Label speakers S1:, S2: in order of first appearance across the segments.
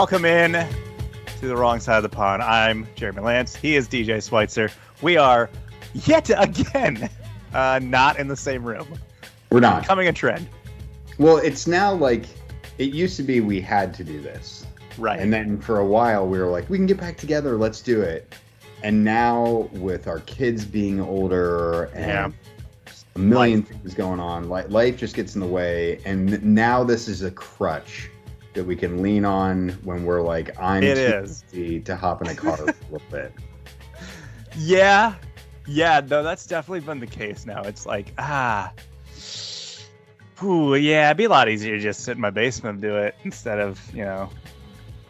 S1: Welcome in to the wrong side of the pond. I'm Jeremy Lance. He is DJ Schweitzer. We are yet again not in the same room.
S2: We're not.
S1: Becoming a trend.
S2: Well, it's now like, it used to be we had to do this.
S1: Right.
S2: And then for a while we were like, we can get back together, let's do it. And now with our kids being older and a million things going on, life just gets in the way. And now this is a crutch that we can lean on when we're like, I'm too busy to hop in a car for a little bit.
S1: Yeah, no, that's definitely been the case now. It's like, it'd be a lot easier to just sit in my basement and do it instead of,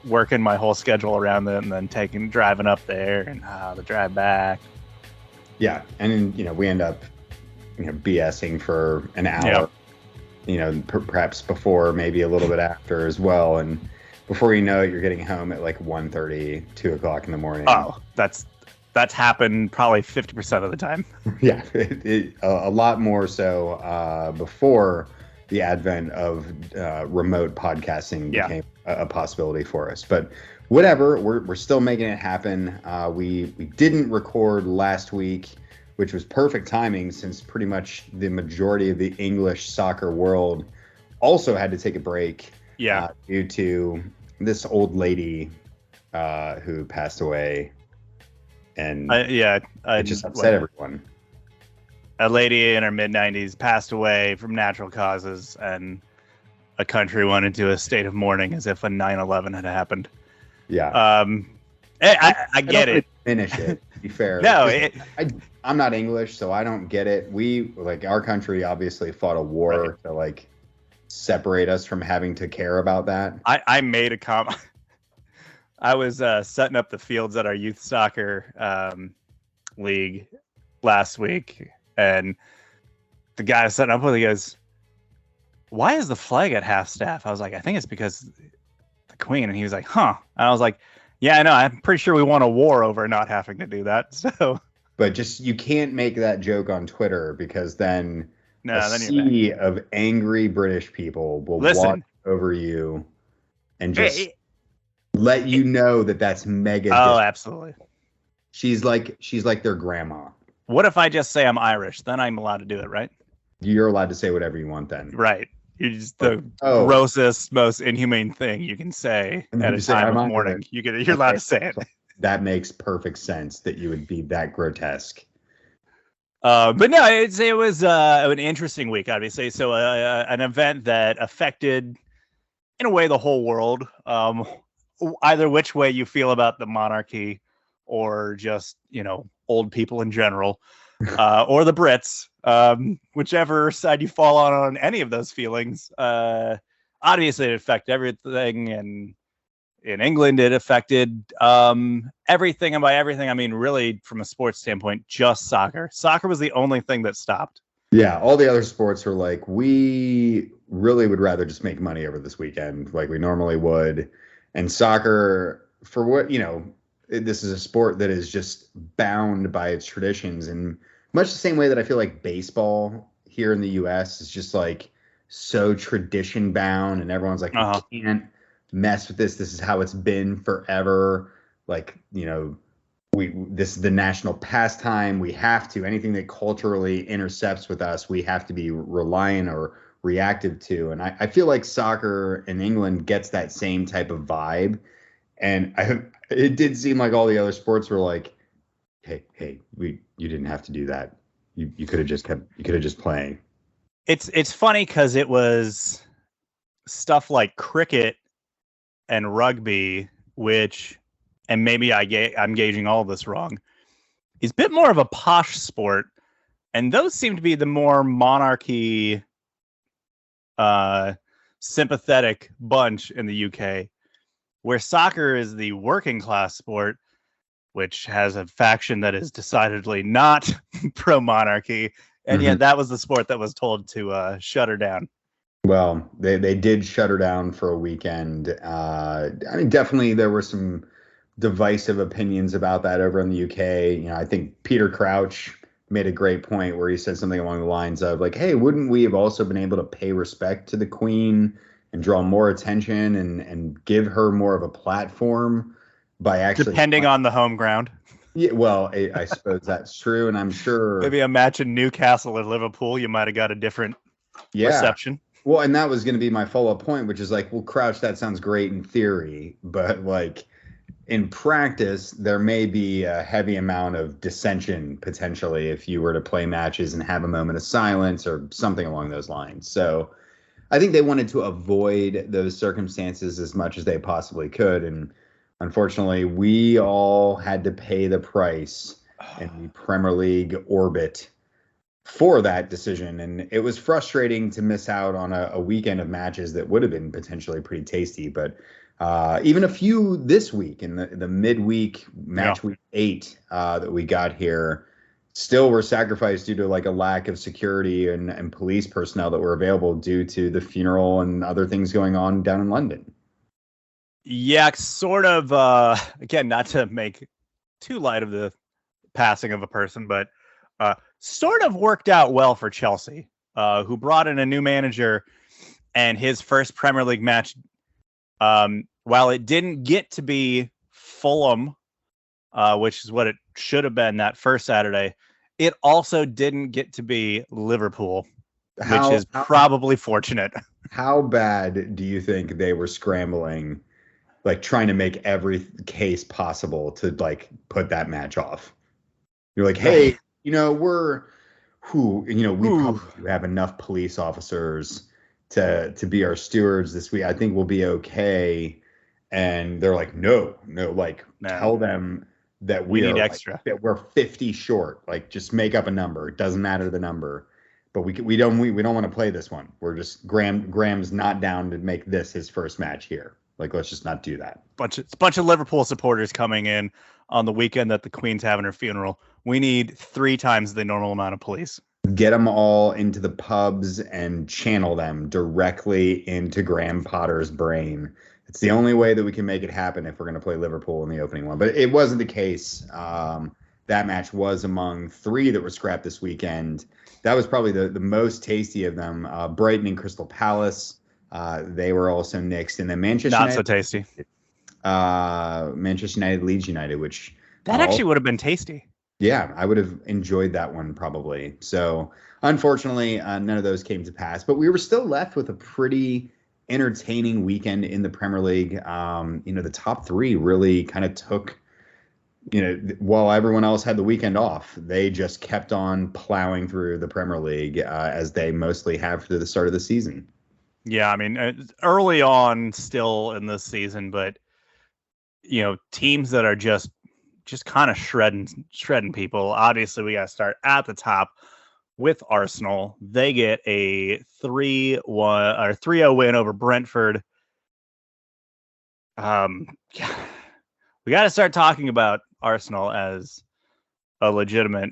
S1: working my whole schedule around it and then driving up there and the drive back.
S2: Yeah, and we end up, BSing for an hour. Yep. Perhaps before, maybe a little bit after as well. And before you know it, you're getting home at like 1:30, 2 o'clock in the morning.
S1: Oh, that's happened probably 50% of the time.
S2: Yeah, a lot more so before the advent of remote podcasting became a possibility for us. But whatever, we're still making it happen. We didn't record last week, which was perfect timing since pretty much the majority of the English soccer world also had to take a break due to this old lady who passed away. And it just upset everyone.
S1: A lady in her mid-90s passed away from natural causes, and a country went into a state of mourning as if a 9/11 had happened.
S2: Yeah.
S1: I get it.
S2: Finish it, to be fair.
S1: No,
S2: I'm not English, so I don't get it. We, our country obviously fought a war to, separate us from having to care about that.
S1: I made a comment. I was setting up the fields at our youth soccer league last week, and the guy I was setting up with, he goes, "Why is the flag at half staff?" I was like, "I think it's because the Queen." And he was like, "Huh." And I was like, "Yeah, I know. I'm pretty sure we won a war over not having to do that." So,
S2: but just, you can't make that joke on Twitter, because then a sea of angry British people will walk over you and just let you know that that's mega.
S1: Oh, absolutely.
S2: She's like their grandma.
S1: What if I just say I'm Irish? Then I'm allowed to do it, right?
S2: You're allowed to say whatever you want then.
S1: Right. You're just the grossest, most inhumane thing you can say at a time of mourning. You're allowed to say it.
S2: That makes perfect sense that you would be that grotesque.
S1: But no, it was an interesting week, obviously. So an event that affected, in a way, the whole world. Either which way you feel about the monarchy, or just, old people in general, or the Brits, whichever side you fall on any of those feelings. Obviously it affected everything, and in England it affected everything. And by everything, I mean, really, from a sports standpoint, just soccer. Soccer was the only thing that stopped.
S2: Yeah, all the other sports were like, we really would rather just make money over this weekend like we normally would. And soccer, for what, this is a sport that is just bound by its traditions, in much the same way that I feel like baseball here in the US is just so tradition bound, and everyone's like, you can't mess with this. This is how it's been forever. This is the national pastime. We have to, anything that culturally intercepts with us, we have to be reliant or reactive to. And I feel like soccer in England gets that same type of vibe. And it did seem like all the other sports were like, hey, you didn't have to do that. You could have just playing.
S1: It's funny because it was stuff like cricket and rugby, which, and maybe I'm gauging all of this wrong, is a bit more of a posh sport. And those seem to be the more monarchy sympathetic bunch in the UK, where soccer is the working class sport, which has a faction that is decidedly not pro monarchy, and yet that was the sport that was told to shut her down.
S2: Well, they did shut her down for a weekend. Definitely there were some divisive opinions about that over in the UK. I think Peter Crouch made a great point where he said something along the lines of hey, wouldn't we have also been able to pay respect to the Queen draw more attention and give her more of a platform by actually
S1: depending on the home ground.
S2: Yeah, well, I suppose that's true, and I'm sure
S1: maybe a match in Newcastle or Liverpool, you might have got a different reception.
S2: Well, and that was going to be my follow-up point, which is like, well, Crouch, that sounds great in theory, but like in practice, there may be a heavy amount of dissension potentially if you were to play matches and have a moment of silence or something along those lines. So I think they wanted to avoid those circumstances as much as they possibly could. And unfortunately, we all had to pay the price in the Premier League orbit for that decision. And it was frustrating to miss out on a weekend of matches that would have been potentially pretty tasty. But even a few this week in the midweek match week 8 that we got here still were sacrificed due to like a lack of security and police personnel that were available due to the funeral and other things going on down in London.
S1: Yeah, sort of. Again, not to make too light of the passing of a person, but sort of worked out well for Chelsea, who brought in a new manager, and his first Premier League match, while it didn't get to be Fulham, which is what it should have been that first Saturday, it also didn't get to be Liverpool, which is probably fortunate.
S2: How bad do you think they were scrambling, like trying to make every case possible to like put that match off? You're like, hey, we probably have enough police officers to be our stewards this week. I think we'll be okay. And they're like, no, tell them that we need extra. That we're 50 short. Like, just make up a number. It doesn't matter the number. But we don't want to play this one. We're just Graham's not down to make this his first match here. Like, let's just not do that.
S1: Bunch of Liverpool supporters coming in on the weekend that the Queen's having her funeral. We need 3 times the normal amount of police.
S2: Get them all into the pubs and channel them directly into Graham Potter's brain. It's the only way that we can make it happen if we're going to play Liverpool in the opening one. But it wasn't the case. That match was among 3 that were scrapped this weekend. That was probably the most tasty of them. Brighton and Crystal Palace. They were also nixed. And then Manchester United.
S1: So tasty.
S2: Manchester United, Leeds United, which...
S1: That actually would have been tasty.
S2: Yeah, I would have enjoyed that one probably. So, unfortunately, none of those came to pass. But we were still left with a pretty entertaining weekend in the Premier League. The top 3 really kind of took, while everyone else had the weekend off, they just kept on plowing through the Premier League as they mostly have through the start of the season.
S1: Yeah, I mean, early on still in this season, but, teams that are just kind of shredding people. Obviously, we got to start at the top with Arsenal. They get a 3-1 or 3-0 win over Brentford. We got to start talking about Arsenal as a legitimate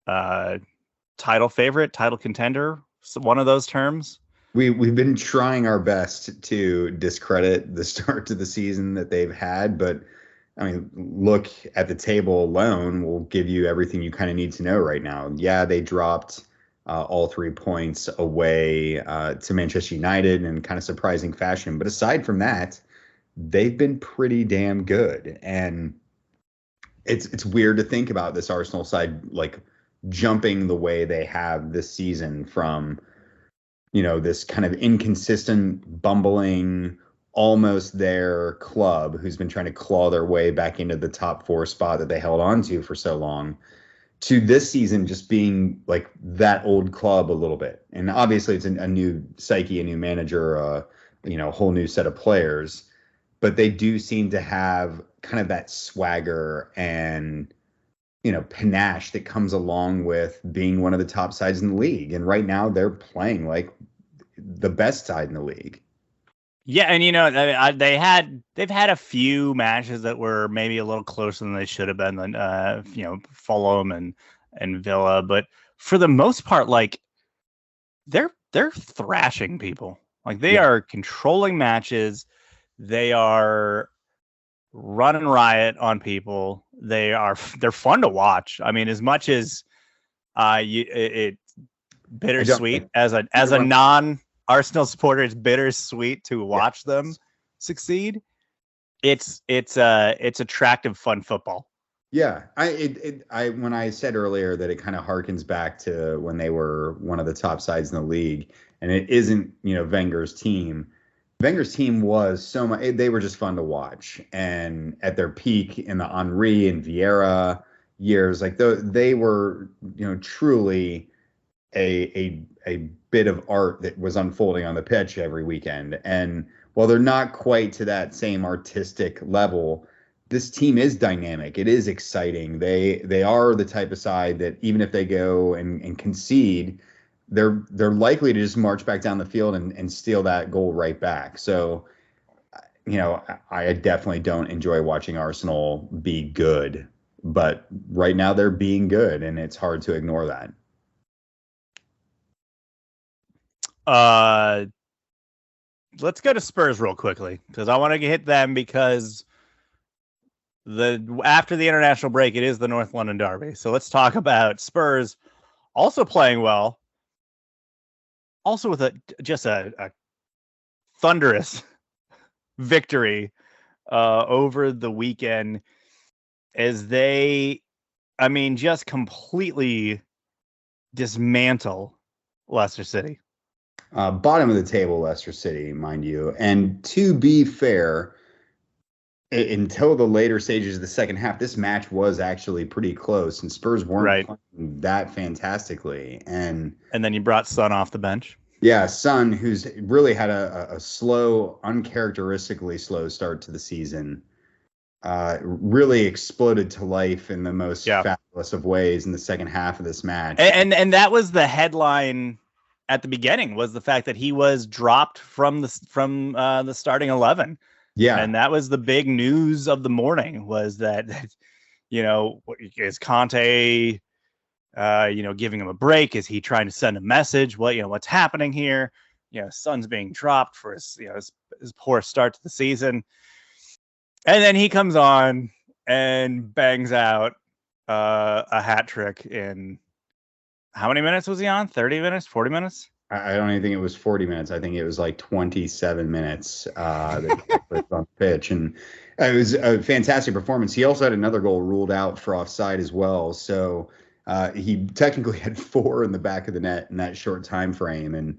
S1: title favorite, title contender, one of those terms.
S2: We've been trying our best to discredit the start to the season that they've had, but I mean, look at the table alone will give you everything you kind of need to know right now. Yeah, they dropped all 3 points away to Manchester United in kind of surprising fashion. But aside from that, they've been pretty damn good. And it's weird to think about this Arsenal side, like jumping the way they have this season from, this kind of inconsistent, bumbling, almost their club who's been trying to claw their way back into the top 4 spot that they held on to for so long, to this season just being like that old club a little bit. And obviously it's a new psyche, a new manager, a whole new set of players, but they do seem to have kind of that swagger and, panache that comes along with being one of the top sides in the league. And right now they're playing like the best side in the league.
S1: Yeah, and they've had a few matches that were maybe a little closer than they should have been, than Fulham and Villa, but for the most part, like they're thrashing people. Like they are controlling matches, they are running riot on people. They're fun to watch. I mean, as much as it's bittersweet as a non Arsenal supporters bittersweet to watch them succeed. It's attractive, fun football.
S2: Yeah, I when I said earlier that it kind of harkens back to when they were one of the top sides in the league, and it isn't, Wenger's team. Wenger's team was so much. They were just fun to watch, and at their peak in the Henry and Vieira years, like they were, truly a bit of art that was unfolding on the pitch every weekend. And while they're not quite to that same artistic level, this team is dynamic. It is exciting. They are the type of side that even if they go and concede, they're likely to just march back down the field and steal that goal right back. So, I definitely don't enjoy watching Arsenal be good, but right now they're being good, and it's hard to ignore that.
S1: Let's go to Spurs real quickly because I want to hit them because after the international break, it is the North London Derby. So let's talk about Spurs also playing well, also with a thunderous victory over the weekend as they, just completely dismantle Leicester City.
S2: Bottom of the table, Leicester City, mind you. And to be fair, until the later stages of the second half, this match was actually pretty close, and Spurs weren't playing that fantastically. And
S1: then you brought Son off the bench.
S2: Yeah, Son, who's really had a slow, uncharacteristically slow start to the season, really exploded to life in the most fabulous of ways in the second half of this match.
S1: And that was the headline at the beginning, was the fact that he was dropped from the starting 11.
S2: Yeah.
S1: And that was the big news of the morning, was that, is Conte, giving him a break? Is he trying to send a message? What's happening here? Son's being dropped for his poor start to the season. And then he comes on and bangs out a hat trick in, how many minutes was he on? 30 minutes? 40 minutes?
S2: I don't even think it was 40 minutes. I think it was like 27 minutes that he was on the pitch. And it was a fantastic performance. He also had another goal ruled out for offside as well. So he technically had 4 in the back of the net in that short time frame. And,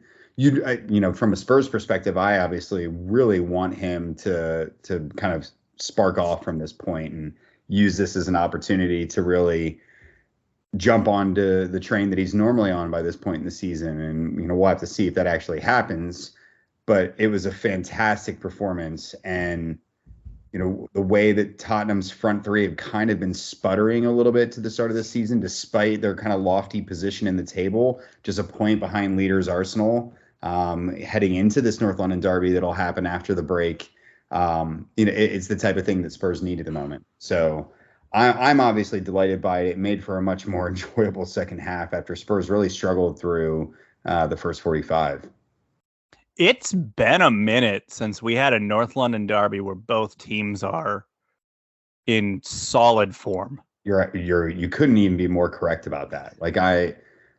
S2: from a Spurs perspective, I obviously really want him to kind of spark off from this point and use this as an opportunity to really jump onto the train that he's normally on by this point in the season. And, we'll have to see if that actually happens. But it was a fantastic performance. And, the way that Tottenham's front three have kind of been sputtering a little bit to the start of the season, despite their kind of lofty position in the table, just a point behind leaders Arsenal, heading into this North London derby that'll happen after the break. It's the type of thing that Spurs need at the moment. So I'm obviously delighted by it. It made for a much more enjoyable second half after Spurs really struggled through the first 45.
S1: It's been a minute since we had a North London derby where both teams are in solid form.
S2: You couldn't even be more correct about that.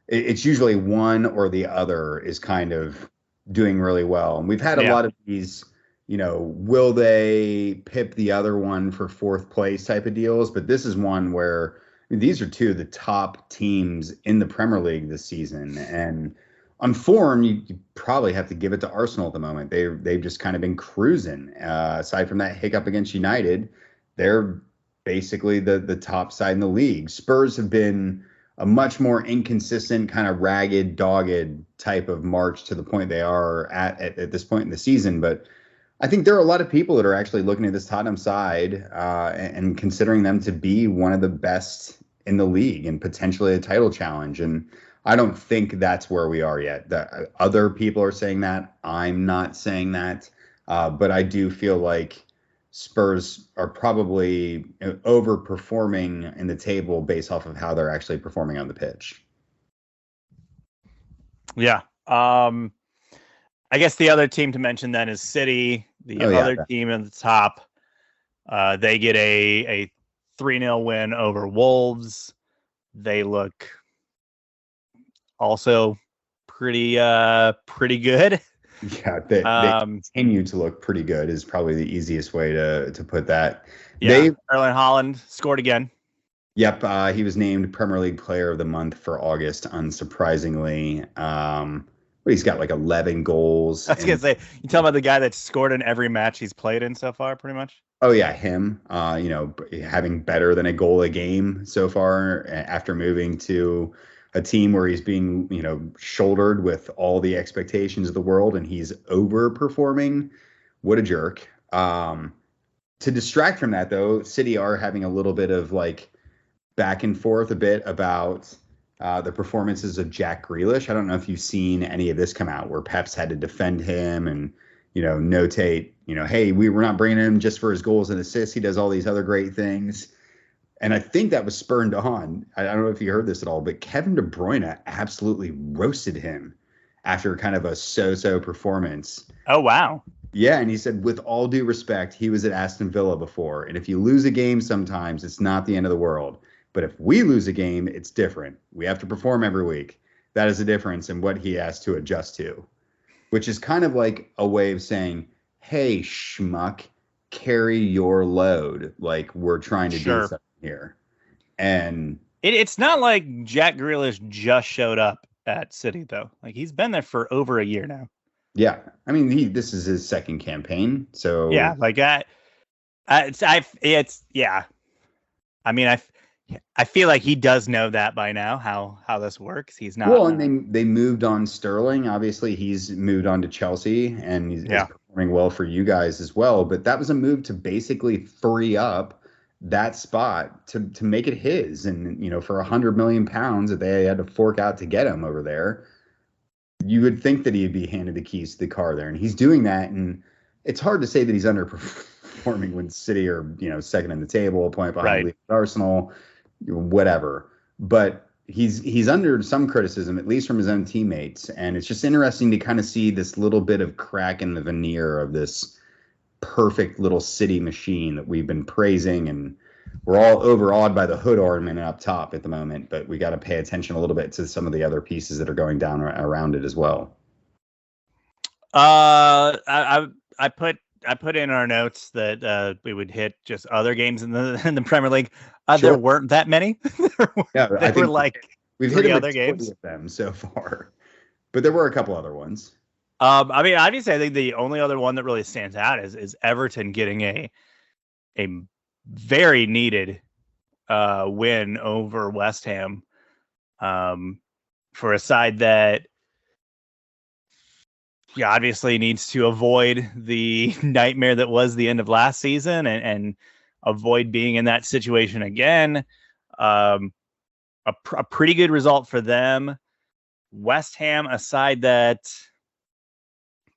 S2: It's usually one or the other is kind of doing really well. And we've had a lot of these, will they pip the other one for fourth place type of deals? But this is one where these are two of the top teams in the Premier League this season. And on form, you probably have to give it to Arsenal at the moment. They've just kind of been cruising. Aside from that hiccup against United, they're basically the top side in the league. Spurs have been a much more inconsistent, kind of ragged, dogged type of march to the point they are at this point in the season. But I think there are a lot of people that are actually looking at this Tottenham side and considering them to be one of the best in the league and potentially a title challenge. And I don't think that's where we are yet. Other people are saying that. I'm not saying that. But I do feel like Spurs are probably overperforming in the table based off of how they're actually performing on the pitch.
S1: Yeah. I guess the other team to mention then is City, the other team at the top. They get a 3-0 win over Wolves. They look also pretty good.
S2: Yeah, they continue to look pretty good is probably the easiest way to put that.
S1: Yeah, Erling Haaland scored again.
S2: Yep, he was named Premier League Player of the Month for August, unsurprisingly. He's got like 11 goals.
S1: I was gonna say, you tell about the guy that's scored in every match he's played in so far, pretty much.
S2: Oh yeah, him. Having better than a goal a game so far after moving to a team where he's being, shouldered with all the expectations of the world, and he's overperforming. What a jerk. To distract from that, though, City are having a little bit of like back and forth a bit about the performances of Jack Grealish. I don't know if you've seen any of this come out where Pep's had to defend him and, notate, hey, we were not bringing him just for his goals and assists. He does all these other great things. And I think that was spurned on. I don't know if you heard this at all, but Kevin De Bruyne absolutely roasted him after kind of a so-so performance.
S1: Oh, wow.
S2: Yeah, and he said, with all due respect, he was at Aston Villa before. And if you lose a game sometimes, it's not the end of the world. But if we lose a game, it's different. We have to perform every week. That is the difference in what he has to adjust to, which is kind of like a way of saying, hey, schmuck, carry your load. Like, we're trying to do something here. And
S1: it's not like Jack Grealish just showed up at City, though. Like, he's been there for over a year now.
S2: Yeah. I mean, this is his second campaign. So
S1: yeah, like yeah. I mean, I feel like he does know that by now, how this works. He's not
S2: well, and they moved on Sterling. Obviously, he's moved on to Chelsea, and he's performing well for you guys as well. But that was a move to basically free up that spot to make it his. And for £100 million that they had to fork out to get him over there, you would think that he'd be handed the keys to the car there, and he's doing that. And it's hard to say that he's underperforming when City are second in the table, a point behind Arsenal. Whatever, but he's under some criticism, at least from his own teammates, and it's just interesting to kind of see this little bit of crack in the veneer of this perfect little City machine that we've been praising, and we're all overawed by the hood ornament up top at the moment, but we got to pay attention a little bit to some of the other pieces that are going down around it as well.
S1: I put in our notes that we would hit just other games in the Premier League.
S2: Sure.
S1: There weren't that many.
S2: I think we've hit
S1: other games
S2: with them so far, but there were a couple other ones.
S1: I mean, obviously, I think the only other one that really stands out is Everton getting a very needed win over West Ham for a side that. Yeah, obviously needs to avoid the nightmare that was the end of last season and avoid being in that situation again. A pretty good result for them. West Ham, a side that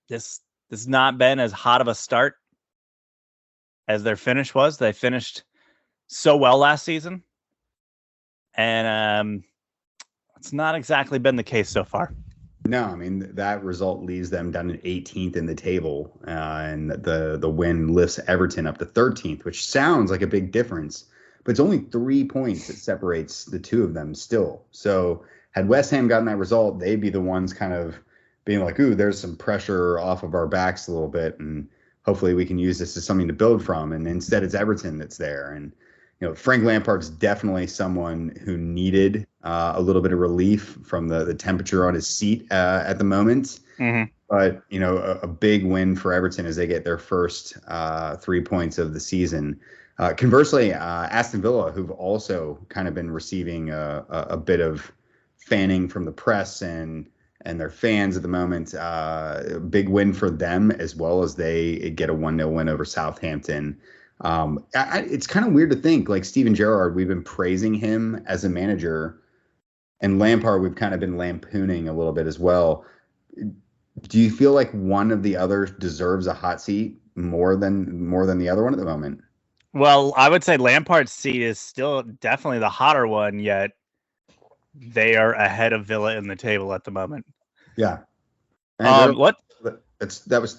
S1: this has not been as hot of a start as their finish was. They finished so well last season. And it's not exactly been the case so far.
S2: No, I mean, that result leaves them down at 18th in the table, and the win lifts Everton up to 13th, which sounds like a big difference, but it's only 3 points that separates the two of them still. So had West Ham gotten that result, they'd be the ones kind of being like, ooh, there's some pressure off of our backs a little bit, and hopefully we can use this as something to build from. And instead it's Everton that's there. And Frank Lampard's definitely someone who needed a little bit of relief from the temperature on his seat at the moment.
S1: Mm-hmm.
S2: But, a big win for Everton as they get their first 3 points of the season. Conversely, Aston Villa, who've also kind of been receiving a bit of fanning from the press and their fans at the moment. Big win for them as well as they get a 1-0 win over Southampton. It's kind of weird to think, like Steven Gerrard, we've been praising him as a manager, and Lampard we've kind of been lampooning a little bit as well. Do you feel like one of the others deserves a hot seat more than the other one at the moment?
S1: Well, I would say Lampard's seat is still definitely the hotter one, yet they are ahead of Villa in the table at the moment.
S2: Yeah.
S1: What?
S2: That was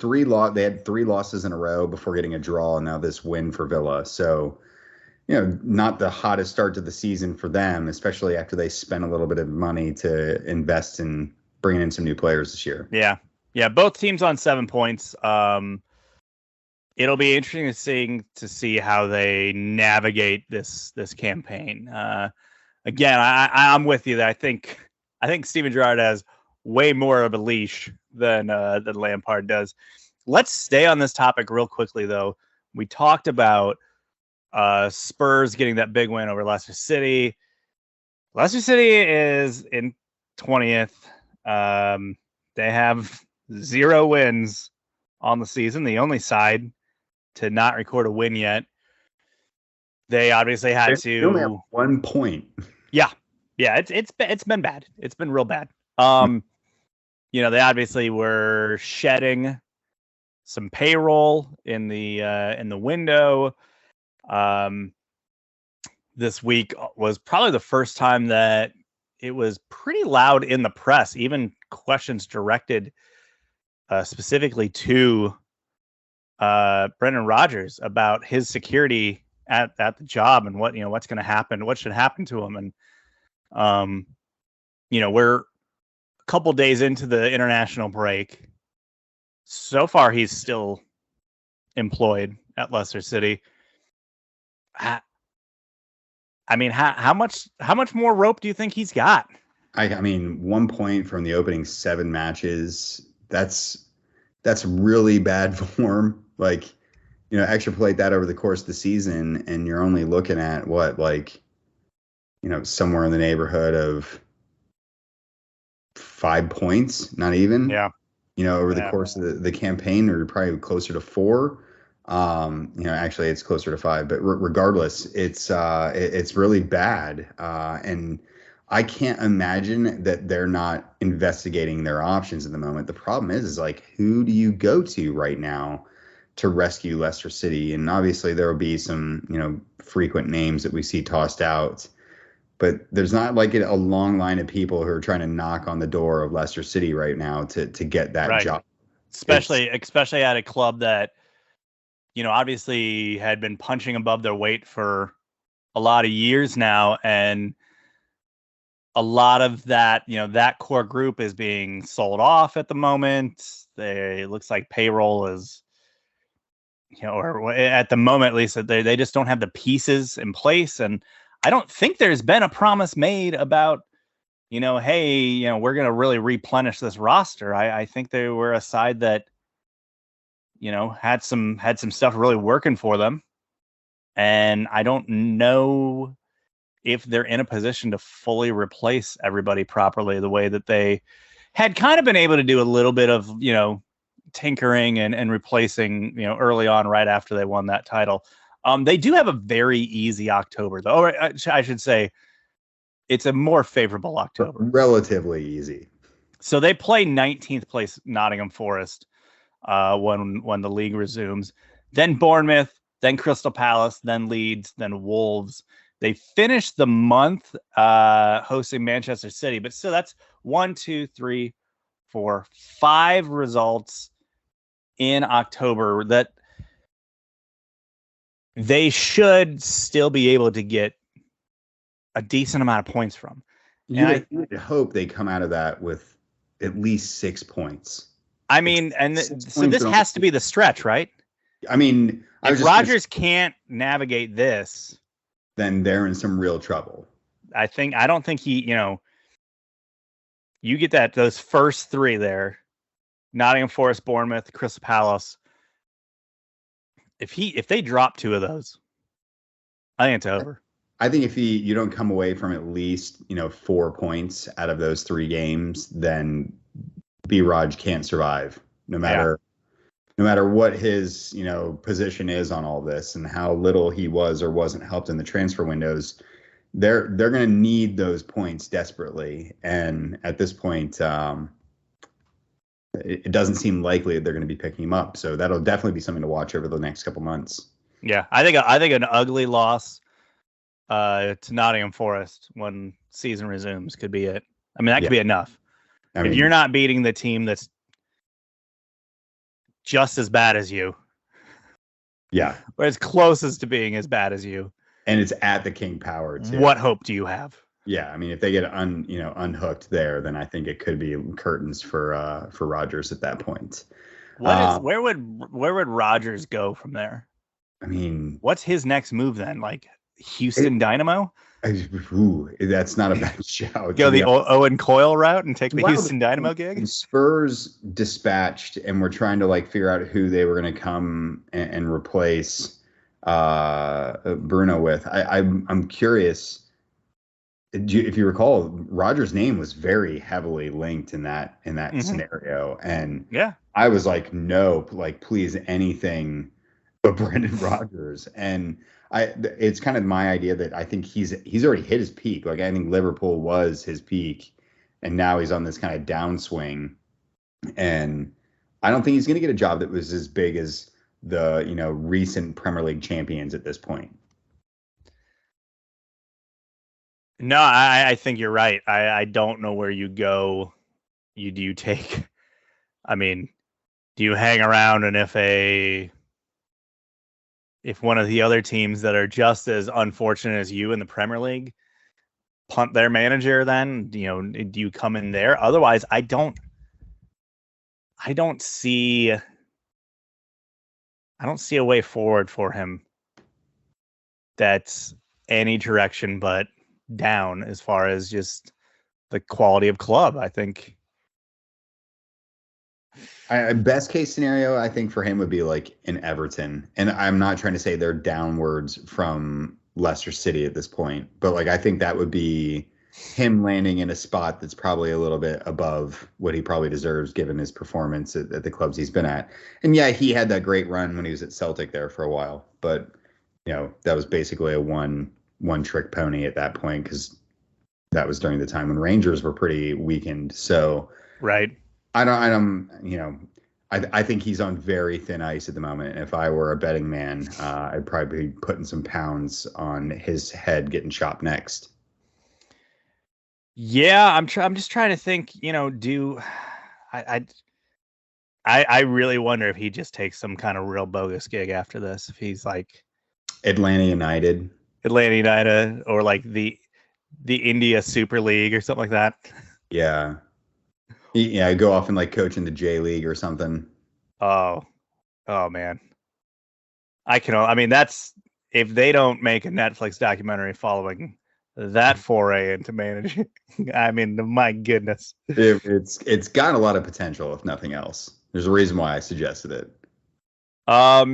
S2: they had 3 losses in a row before getting a draw, and now this win for Villa. So, not the hottest start to the season for them, especially after they spent a little bit of money to invest in bringing in some new players this year.
S1: Yeah. Yeah, both teams on 7 points. It'll be interesting to see how they navigate this campaign. Again, I'm with you. That I think Steven Gerrard has way more of a leash than Lampard does. Let's stay on this topic real quickly, though. We talked about Spurs getting that big win over Leicester City. Leicester City is in 20th. They have 0 wins on the season. The only side to not record a win yet. They obviously had to.
S2: They only have 1 point.
S1: Yeah, it's been bad. It's been real bad. They obviously were shedding some payroll in the window. This week was probably the first time that it was pretty loud in the press, even questions directed specifically to Brendan Rodgers about his security at the job and what's going to happen, what should happen to him. And we're a couple days into the international break. So far, he's still employed at Leicester City. I mean, how much more rope do you think he's got?
S2: I mean, 1 point from the opening 7 matches. That's really bad form. Like, extrapolate that over the course of the season, and you're only looking at what, somewhere in the neighborhood of 5 points, not even.
S1: Yeah.
S2: Over the course of the campaign, or probably closer to 4. Actually it's closer to 5, but regardless, it's really bad. And I can't imagine that they're not investigating their options at the moment. The problem is like, who do you go to right now to rescue Leicester City? And obviously there will be some, frequent names that we see tossed out, but there's not like a long line of people who are trying to knock on the door of Leicester City right now to get that job.
S1: Especially at a club that, obviously had been punching above their weight for a lot of years now. And a lot of that, that core group is being sold off at the moment. It looks like payroll is, or at the moment, at least, they just don't have the pieces in place. And I don't think there's been a promise made about, hey, we're going to really replenish this roster. I think they were a side that, had some stuff really working for them. And I don't know if they're in a position to fully replace everybody properly the way that they had kind of been able to do a little bit of, tinkering and replacing, early on, right after they won that title. They do have a very easy October, though. Or I should say it's a more favorable October.
S2: Relatively easy.
S1: So they play 19th place Nottingham Forest when the league resumes. Then Bournemouth, then Crystal Palace, then Leeds, then Wolves. They finished the month hosting Manchester City, but still, that's 1, 2, 3, 4, 5 results in October that they should still be able to get a decent amount of points from.
S2: You would hope they come out of that with at least 6 points.
S1: I mean, so this has to be the stretch, right?
S2: I mean,
S1: if Rodgers can't navigate this,
S2: then they're in some real trouble.
S1: I don't think he, you get those first 3 there, Nottingham Forest, Bournemouth, Crystal Palace. If they drop 2 of those, I think it's over.
S2: I think if you don't come away from at least 4 points out of those 3 games, then B-Raj can't survive. No matter what his position is on all this and how little he was or wasn't helped in the transfer windows, they're going to need those points desperately. And at this point, it doesn't seem likely that they're going to be picking him up. So that'll definitely be something to watch over the next couple months.
S1: Yeah, I think an ugly loss to Nottingham Forest when season resumes could be it. I mean, that could be enough. If you're not beating the team that's just as bad as you, or as close as to being as bad as you,
S2: and it's at the King Power too.
S1: What hope do you have?
S2: Yeah, I mean, if they get unhooked there, then I think it could be curtains for Rodgers at that point.
S1: Where would Rodgers go from there?
S2: I mean,
S1: what's his next move then? Like Houston Dynamo?
S2: That's not a bad shout.
S1: Go the Owen Coyle route and take the Houston Dynamo
S2: when
S1: gig?
S2: Spurs dispatched and we're trying to like figure out who they were going to come and replace Bruno with. I'm curious. If you recall, Rodgers' name was very heavily linked in that scenario, and
S1: yeah,
S2: I was like, no, like please anything but Brendan Rodgers. And it's kind of my idea that I think he's already hit his peak. Like I think Liverpool was his peak, and now he's on this kind of downswing. And I don't think he's going to get a job that was as big as the recent Premier League champions at this point.
S1: No, I think you're right. I don't know where you go. Do you take? I mean, do you hang around and if one of the other teams that are just as unfortunate as you in the Premier League punt their manager, then do you come in there? Otherwise, I don't see a way forward for him that's any direction but down as far as just the quality of club. I think
S2: best case scenario, I think for him would be like in Everton, and I'm not trying to say they're downwards from Leicester City at this point, but like I think that would be him landing in a spot that's probably a little bit above what he probably deserves given his performance at the clubs he's been at. And yeah, he had that great run when he was at Celtic there for a while, but that was basically a one trick pony at that point because that was during the time when Rangers were pretty weakened. So
S1: right.
S2: I think he's on very thin ice at the moment. And if I were a betting man, I'd probably be putting some pounds on his head getting chopped next.
S1: Yeah, I'm just trying to think, I really wonder if he just takes some kind of real bogus gig after this. If he's like
S2: Atlanta United
S1: or like the India Super League or something like that.
S2: Yeah. Yeah, go off and like coach in the J League or something.
S1: Oh man. That's if they don't make a Netflix documentary following that foray into managing. I mean, my goodness.
S2: It's got a lot of potential, if nothing else. There's a reason why I suggested it.
S1: I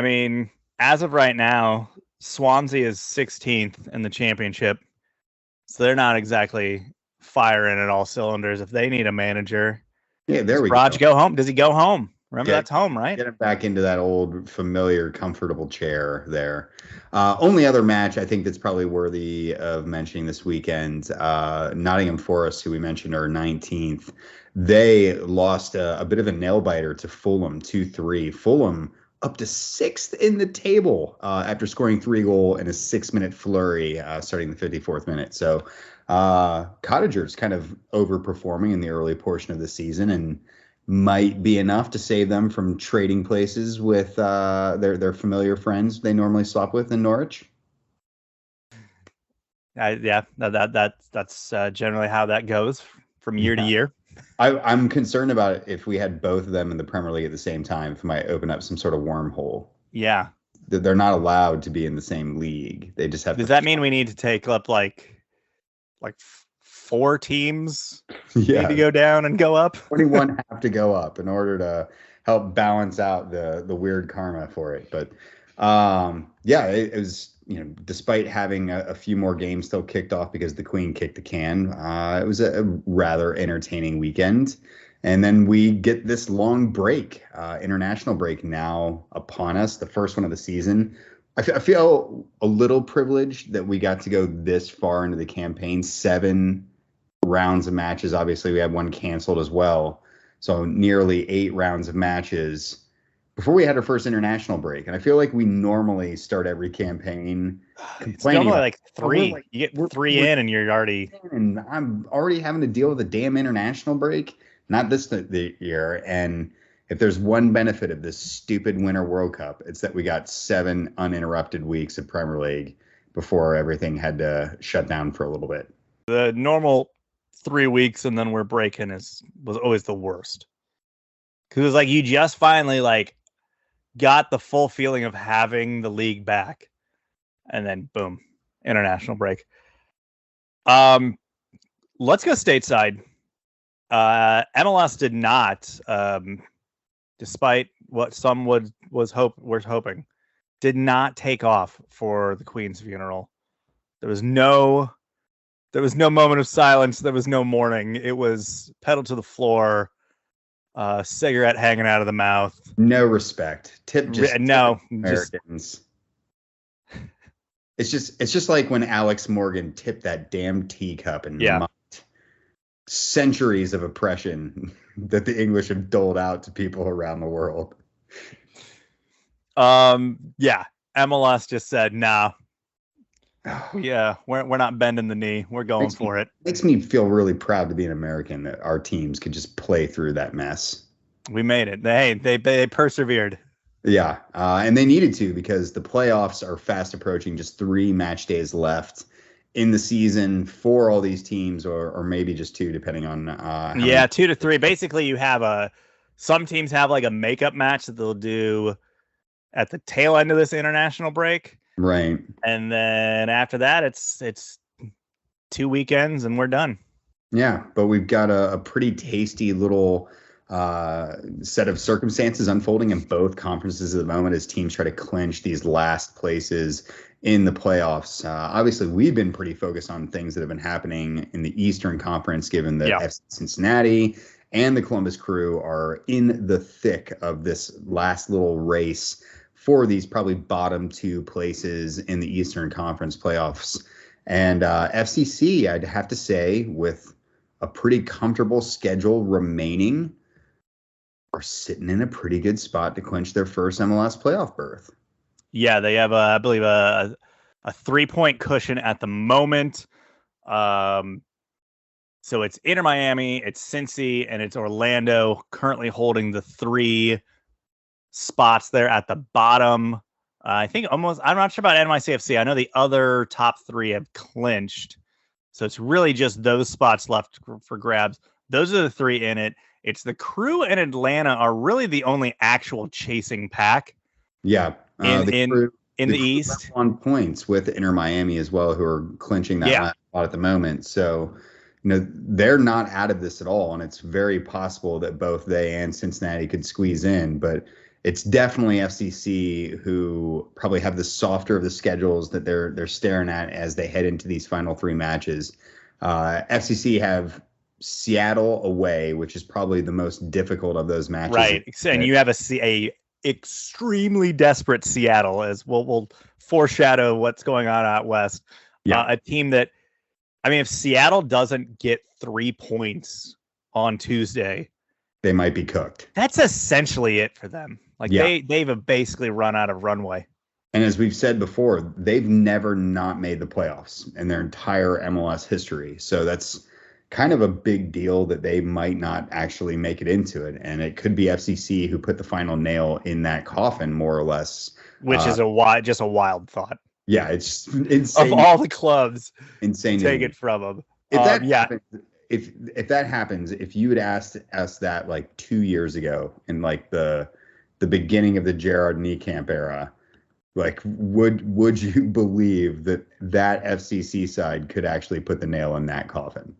S1: mean, as of right now, Swansea is 16th in the championship. So they're not exactly firing at all cylinders. If they need a manager,
S2: there we
S1: go home. Does he go home? Remember, that's home, right?
S2: Get him back into that old, familiar, comfortable chair there. Only other match I think that's probably worthy of mentioning this weekend, Nottingham Forest, who we mentioned are 19th. They lost a bit of a nail-biter to Fulham, 2-3. Fulham up to 6th in the table after scoring 3 goals in a 6-minute flurry starting the 54th minute. So Cottagers kind of overperforming in the early portion of the season and might be enough to save them from trading places with their familiar friends they normally swap with in Norwich.
S1: Yeah, that's generally how that goes from year to year.
S2: I'm concerned about it if we had both of them in the Premier League at the same time, if it might open up some sort of wormhole.
S1: Yeah.
S2: They're not allowed to be in the same league. They just have.
S1: Does that mean we need to take up like 4 teams need to go down and go up?
S2: 21 have to go up in order to help balance out the weird karma for it. But it was, despite having a few more games still kicked off because the Queen kicked the can, it was a rather entertaining weekend. And then we get this long break, international break now upon us, the first one of the season. I feel a little privileged that we got to go this far into the campaign, 7 rounds of matches. Obviously, we had one canceled as well. So nearly 8 rounds of matches before we had our first international break. And I feel like we normally start every campain
S1: it's normally like 3. You get 3 in and you're already...
S2: And I'm already having to deal with a damn international break. Not this year. And if there's one benefit of this stupid Winter World Cup, it's that we got 7 uninterrupted weeks of Premier League before everything had to shut down for a little bit.
S1: The normal 3 weeks and then we're breaking was always the worst. Because it was like you just finally like got the full feeling of having the league back. And then boom, international break. Let's go stateside. MLS did not, despite what some was hoping, did not take off for the Queen's funeral. There was no moment of silence. There was no mourning. It was pedal to the floor, cigarette hanging out of the mouth.
S2: No respect. Tip
S1: Americans.
S2: It's just like when Alex Morgan tipped that damn teacup and mocked centuries of oppression that the English have doled out to people around the world. MLS
S1: just said, nah. We're not bending the knee. We're going for it.
S2: Makes me feel really proud to be an American that our teams could just play through that mess.
S1: We made it. They persevered.
S2: Yeah, and they needed to because the playoffs are fast approaching. Just 3 match days left in the season for all these teams, or maybe just 2, depending on.
S1: 2 to 3. Basically, you have some teams have like a makeup match that they'll do at the tail end of this international break.
S2: Right.
S1: And then after that, it's 2 weekends and we're done.
S2: Yeah, but we've got a pretty tasty little set of circumstances unfolding in both conferences at the moment as teams try to clinch these last places in the playoffs. Obviously, we've been pretty focused on things that have been happening in the Eastern Conference, given that FC Cincinnati and the Columbus Crew are in the thick of this last little race for these probably bottom 2 places in the Eastern Conference playoffs. And FCC, I'd have to say, with a pretty comfortable schedule remaining, are sitting in a pretty good spot to clinch their first MLS playoff berth.
S1: Yeah, they have, I believe, a 3-point cushion at the moment. So it's Inter Miami, it's Cincy, and it's Orlando currently holding the 3 spots there at the bottom. I think I'm not sure about NYCFC. I know the other top 3 have clinched. So it's really just those spots left for grabs. Those are the 3 in it. It's the Crew and Atlanta are really the only actual chasing pack.
S2: Yeah.
S1: In the East.
S2: On points with Inter Miami as well, who are clinching that last spot at the moment. So, they're not out of this at all. And it's very possible that both they and Cincinnati could squeeze in. But it's definitely FCC who probably have the softer of the schedules that they're staring at as they head into these final 3 matches. FCC have Seattle away, which is probably the most difficult of those matches.
S1: Right, and you have a extremely desperate Seattle, as we'll foreshadow what's going on out west. Yeah, a team that, I mean, if Seattle doesn't get 3 points on Tuesday,
S2: they might be cooked.
S1: That's essentially it for them. Like they've basically run out of runway.
S2: And as we've said before, they've never not made the playoffs in their entire MLS history. So that's kind of a big deal that they might not actually make it into it. And it could be FCC who put the final nail in that coffin, more or less.
S1: Which is just a wild thought.
S2: Yeah, it's insane.
S1: Of all the clubs,
S2: insane.
S1: Take it from them.
S2: If that happens, if you had asked us that like 2 years ago in like the beginning of the Gerard Niekamp era, like would you believe that FCC side could actually put the nail in that coffin?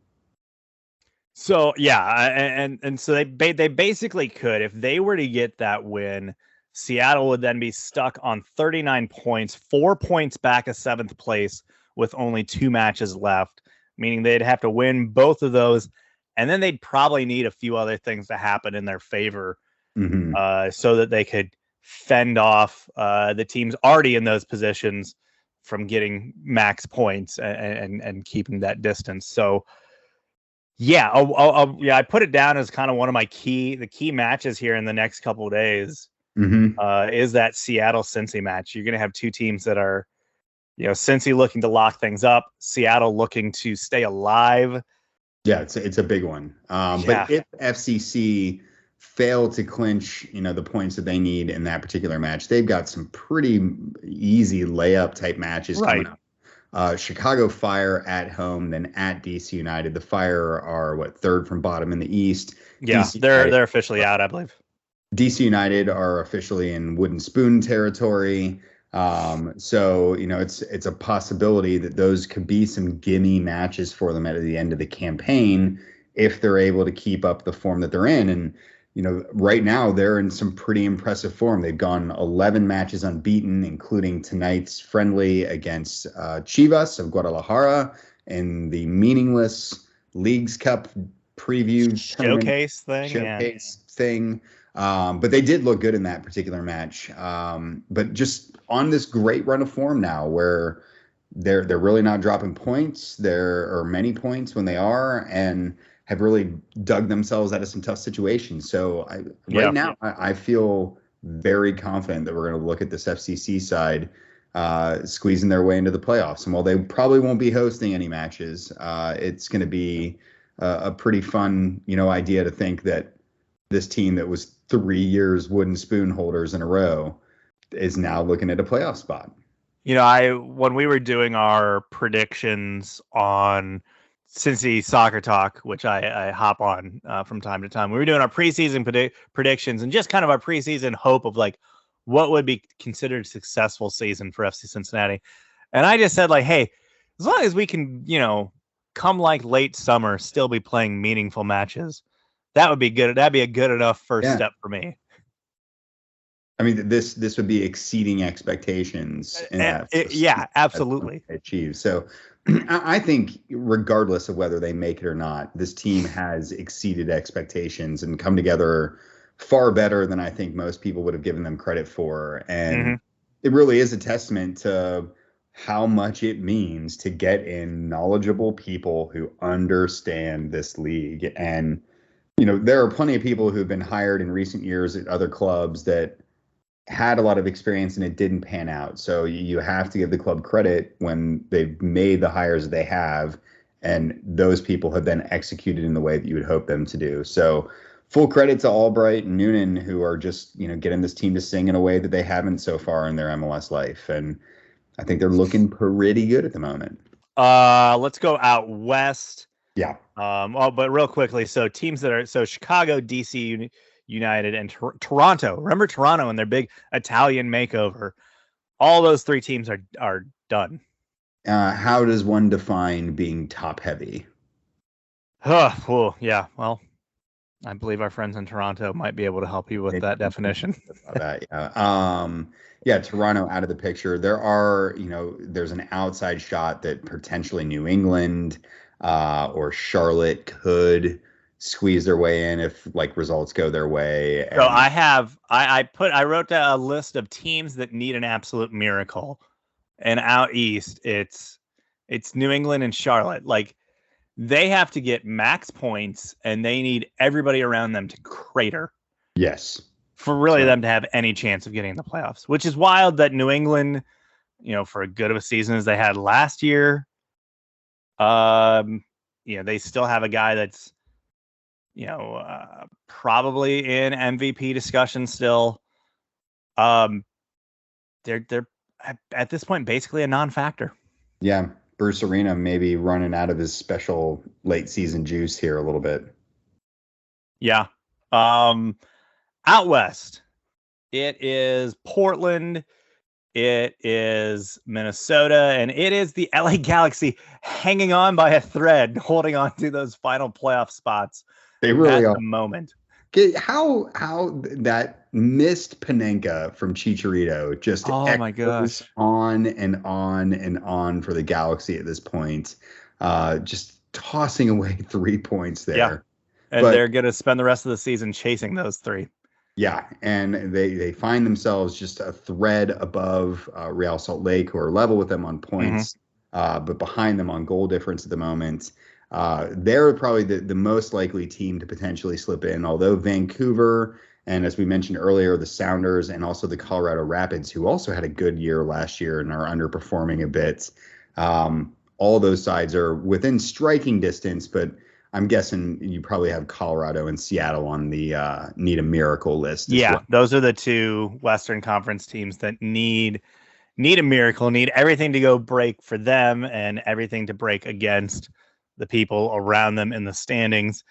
S1: So and so they basically could. If they were to get that win, Seattle would then be stuck on 39 points, 4 points back of 7th place with only 2 matches left, meaning they'd have to win both of those, and then they'd probably need a few other things to happen in their favor, so that they could fend off the teams already in those positions from getting max points and keeping that distance. So I put it down as kind of one of my key matches here in the next couple of days. Is that Seattle Cincy match. You're going to have 2 teams that are, Cincy looking to lock things up, Seattle looking to stay alive.
S2: Yeah, it's a big one. But if FCC fail to clinch, the points that they need in that particular match, they've got some pretty easy layup type matches coming up. Chicago Fire at home, then at DC United. The Fire are third from bottom in the East.
S1: Yeah,
S2: DC
S1: they're officially out, I believe.
S2: DC United are officially in wooden spoon territory. So it's a possibility that those could be some gimme matches for them at the end of the campaign if they're able to keep up the form that they're in. And right now they're in some pretty impressive form. They've gone 11 matches unbeaten, including tonight's friendly against Chivas of Guadalajara in the meaningless Leagues Cup preview
S1: showcase
S2: thing. But they did look good in that particular match. But just on this great run of form now, where they're really not dropping points, there are many points when they are, and have really dug themselves out of some tough situations. So right now, I feel very confident that we're going to look at this FCC side squeezing their way into the playoffs. And while they probably won't be hosting any matches, it's going to be a pretty fun, idea to think that this team that was 3 years wooden spoon holders in a row is now looking at a playoff spot.
S1: When we were doing our predictions on Cincy Soccer Talk, which I hop on from time to time, we were doing our preseason predictions and just kind of our preseason hope of like what would be considered a successful season for FC Cincinnati. And I just said like, hey, as long as we can, come like late summer, still be playing meaningful matches, that would be good. That'd be a good enough first step for me.
S2: I mean, this would be exceeding expectations.
S1: Absolutely.
S2: Achieve. So I think regardless of whether they make it or not, this team has exceeded expectations and come together far better than I think most people would have given them credit for. And it really is a testament to how much it means to get in knowledgeable people who understand this league. And there are plenty of people who've been hired in recent years at other clubs that had a lot of experience and it didn't pan out. So you have to give the club credit when they've made the hires that they have, and those people have then executed in the way that you would hope them to do. So full credit to Albright and Noonan, who are just, getting this team to sing in a way that they haven't so far in their MLS life. And I think they're looking pretty good at the moment.
S1: Let's go out west.
S2: Yeah.
S1: But real quickly, so teams that are Chicago, DC United, and Toronto. Remember Toronto and their big Italian makeover. All those three teams are done.
S2: How does one define being top heavy?
S1: Well, I believe our friends in Toronto might be able to help you with that definition.
S2: Toronto out of the picture. There are, there's an outside shot that potentially New England or Charlotte could squeeze their way in if results go their way.
S1: So I wrote down a list of teams that need an absolute miracle, and out east it's New England and Charlotte. They have to get max points and they need everybody around them to crater.
S2: Yes.
S1: For them to have any chance of getting in the playoffs, which is wild that New England, for as good of a season as they had last year, they still have a guy that's, probably in MVP discussion still. They're at this point basically a non-factor.
S2: Yeah, Bruce Arena maybe running out of his special late season juice here a little bit.
S1: Yeah. Out west, it is Portland, it is Minnesota, and it is the LA Galaxy hanging on by a thread, holding on to those final playoff spots.
S2: They really are.
S1: The moment.
S2: How that missed Panenka from Chicharito just
S1: my gosh,
S2: on and on and on for the Galaxy at this point, just tossing away 3 points there.
S1: Yeah. And they're going to spend the rest of the season chasing those 3.
S2: Yeah, and they find themselves just a thread above Real Salt Lake, who are level with them on points, but behind them on goal difference at the moment. They're probably the most likely team to potentially slip in, although Vancouver and, as we mentioned earlier, the Sounders and also the Colorado Rapids, who also had a good year last year and are underperforming a bit. All those sides are within striking distance, but I'm guessing you probably have Colorado and Seattle on the need a miracle list.
S1: Yeah, those are the two Western Conference teams that need need a miracle, need everything to go break for them and everything to break against the people around them in the standings.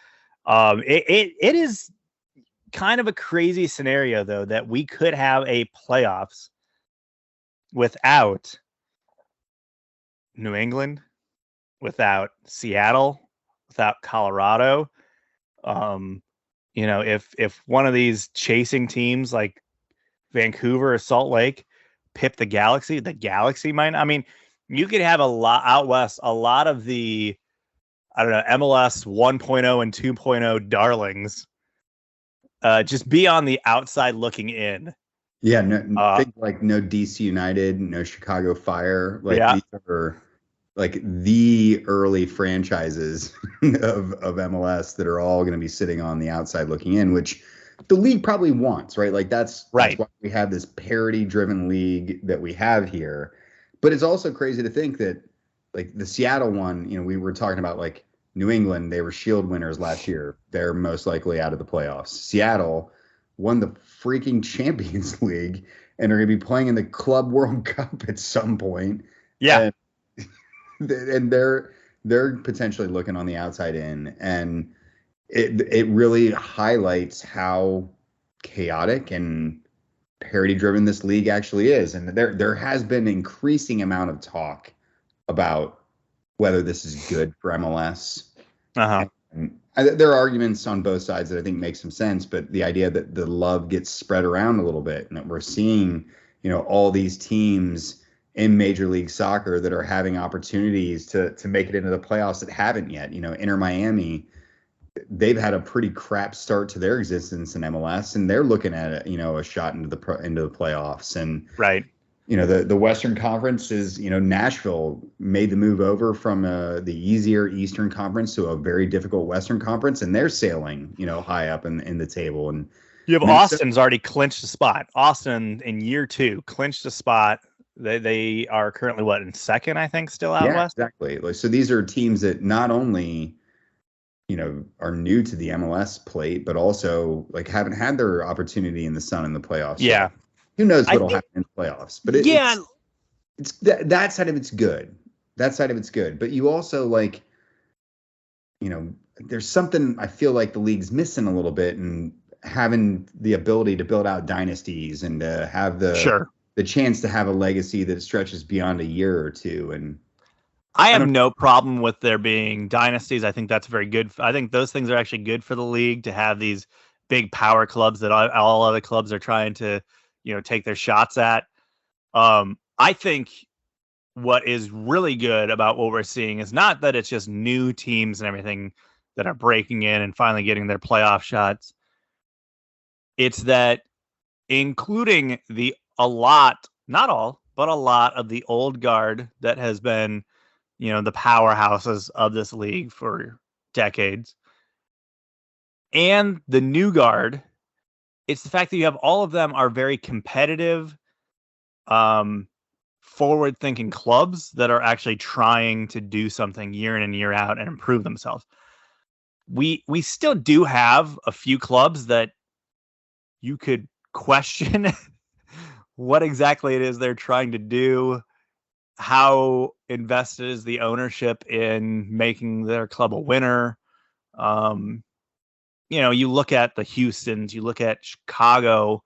S1: It is kind of a crazy scenario, though, that we could have a playoffs without New England, without Seattle, without Colorado. If one of these chasing teams like Vancouver or Salt Lake pip the Galaxy might. I mean, you could have a lot out west, a lot of the, I don't know, MLS 1.0 and 2.0 darlings just be on the outside looking in.
S2: Yeah, think like no DC United, no Chicago Fire. Like these are like the early franchises of MLS that are all going to be sitting on the outside looking in, which the league probably wants, right? Like that's why we have this parity-driven league that we have here. But it's also crazy to think that like the Seattle one, we were talking about like New England, they were Shield winners last year. They're most likely out of the playoffs. Seattle won the freaking Champions League and are going to be playing in the Club World Cup at some point.
S1: Yeah.
S2: And they're potentially looking on the outside in, and it really highlights how chaotic and parity driven this league actually is. And there has been an increasing amount of talk about whether this is good for MLS. And there are arguments on both sides that I think make some sense, but the idea that the love gets spread around a little bit and that we're seeing, all these teams in Major League Soccer that are having opportunities to make it into the playoffs that haven't yet. Inter Miami, they've had a pretty crap start to their existence in MLS, and they're looking at a shot into the playoffs. And the Western Conference is, Nashville made the move over from the easier Eastern Conference to a very difficult Western Conference, and they're sailing, high up in the table. And
S1: you have Austin's already clinched a spot. Austin in year 2 clinched a spot. They are currently in second, I think, still out west.
S2: Exactly. So these are teams that not only are new to the MLS plate, but also like haven't had their opportunity in the sun in the playoffs.
S1: Yeah.
S2: So who knows what'll happen in the playoffs? But it's that side of it's good. That side of it's good. But you also there's something I feel like the league's missing a little bit, and having the ability to build out dynasties and to have the chance to have a legacy that stretches beyond a year or two. And
S1: I have no problem with there being dynasties. I think that's very good. I think those things are actually good for the league, to have these big power clubs that all other clubs are trying to, take their shots at. I think what is really good about what we're seeing is not that it's just new teams and everything that are breaking in and finally getting their playoff shots. It's that including not all, but a lot of the old guard that has been, the powerhouses of this league for decades, and the new guard. It's the fact that you have all of them are very competitive, forward-thinking clubs that are actually trying to do something year in and year out and improve themselves. We still do have a few clubs that you could question what exactly it is they're trying to do, how invested is the ownership in making their club a winner. You look at the Houstons, you look at Chicago,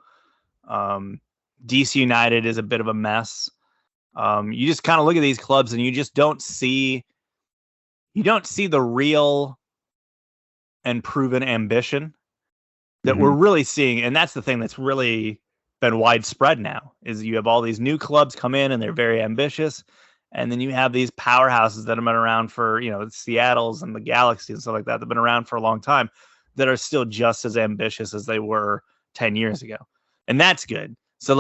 S1: DC United is a bit of a mess. You just kind of look at these clubs and you just don't see the real and proven ambition that we're really seeing. And that's the thing that's really been widespread now, is you have all these new clubs come in and they're very ambitious. And then you have these powerhouses that have been around for, Seattle's and the Galaxy and stuff like that. They've been around for a long time, that are still just as ambitious as they were 10 years ago. And that's good. So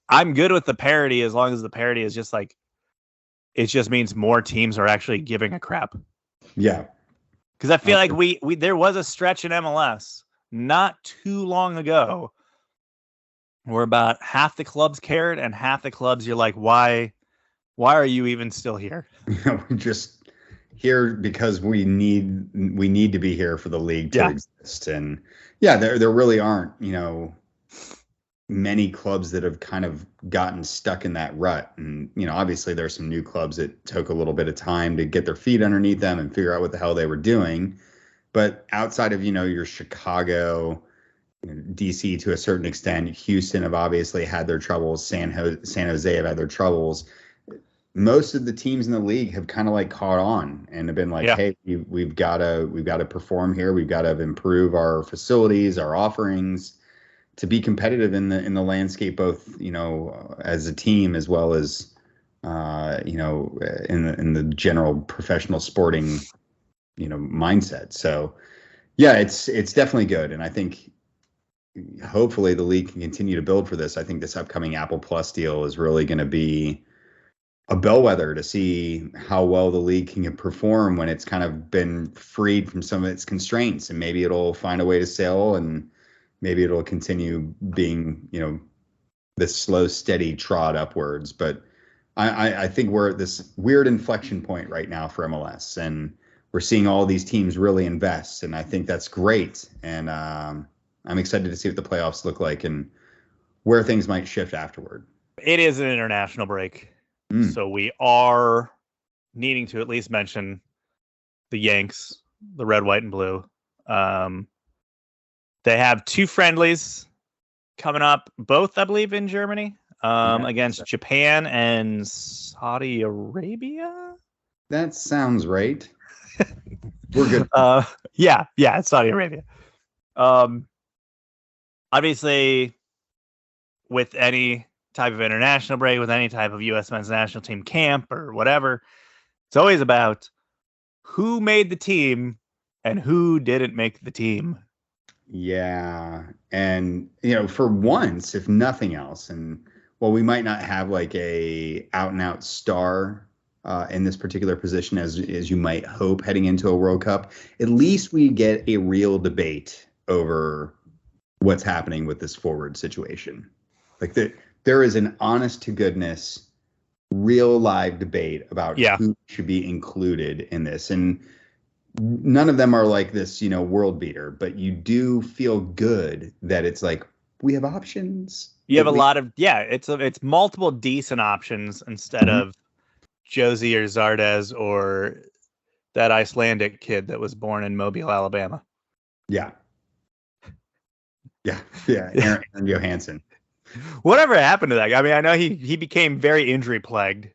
S1: I'm good with the parity, as long as the parity is just it just means more teams are actually giving a crap.
S2: Yeah.
S1: Because I feel like we there was a stretch in MLS not too long ago where about half the clubs cared and half the clubs you're like, why are you even still here?
S2: We're just here because we need to be here for the league to exist. And there really aren't, many clubs that have kind of gotten stuck in that rut. And, obviously there's some new clubs that took a little bit of time to get their feet underneath them and figure out what the hell they were doing. But outside of, your Chicago, DC to a certain extent, Houston have obviously had their troubles. San Jose have had their troubles. Most of the teams in the league have kind of like caught on and have been like, hey, we've got to perform here. We've got to improve our facilities, our offerings to be competitive in the landscape, both, as a team as well as, in the general professional sporting, mindset. So, yeah, it's definitely good. And I think hopefully the league can continue to build for this. I think this upcoming Apple Plus deal is really going to be a bellwether to see how well the league can perform when it's kind of been freed from some of its constraints, and maybe it'll find a way to sail, and maybe it'll continue being, this slow, steady trot upwards. But I think we're at this weird inflection point right now for MLS, and we're seeing all these teams really invest, and I think that's great. And I'm excited to see what the playoffs look like and where things might shift afterward.
S1: It is an international break. So we are needing to at least mention the Yanks, the red, white, and blue. They have 2 friendlies coming up, both, I believe, in Germany, against Japan and Saudi Arabia.
S2: That sounds right. We're good.
S1: Yeah, it's Saudi Arabia. Obviously, with any type of international break, with any type of U.S. men's national team camp or whatever, it's always about who made the team and who didn't make the team.
S2: Yeah. And, for once, if nothing else, and while we might not have like a out and out star in this particular position, as you might hope heading into a World Cup, at least we get a real debate over what's happening with this forward situation. Like there is an honest to goodness, real live debate about who should be included in this. And none of them are like this, world beater, but you do feel good that it's like, we have options.
S1: You have a lot of, it's multiple decent options instead of Josie or Zardes or that Icelandic kid that was born in Mobile, Alabama.
S2: Yeah. Aaron Johansson.
S1: Whatever happened to that guy? I mean, I know he became very injury plagued.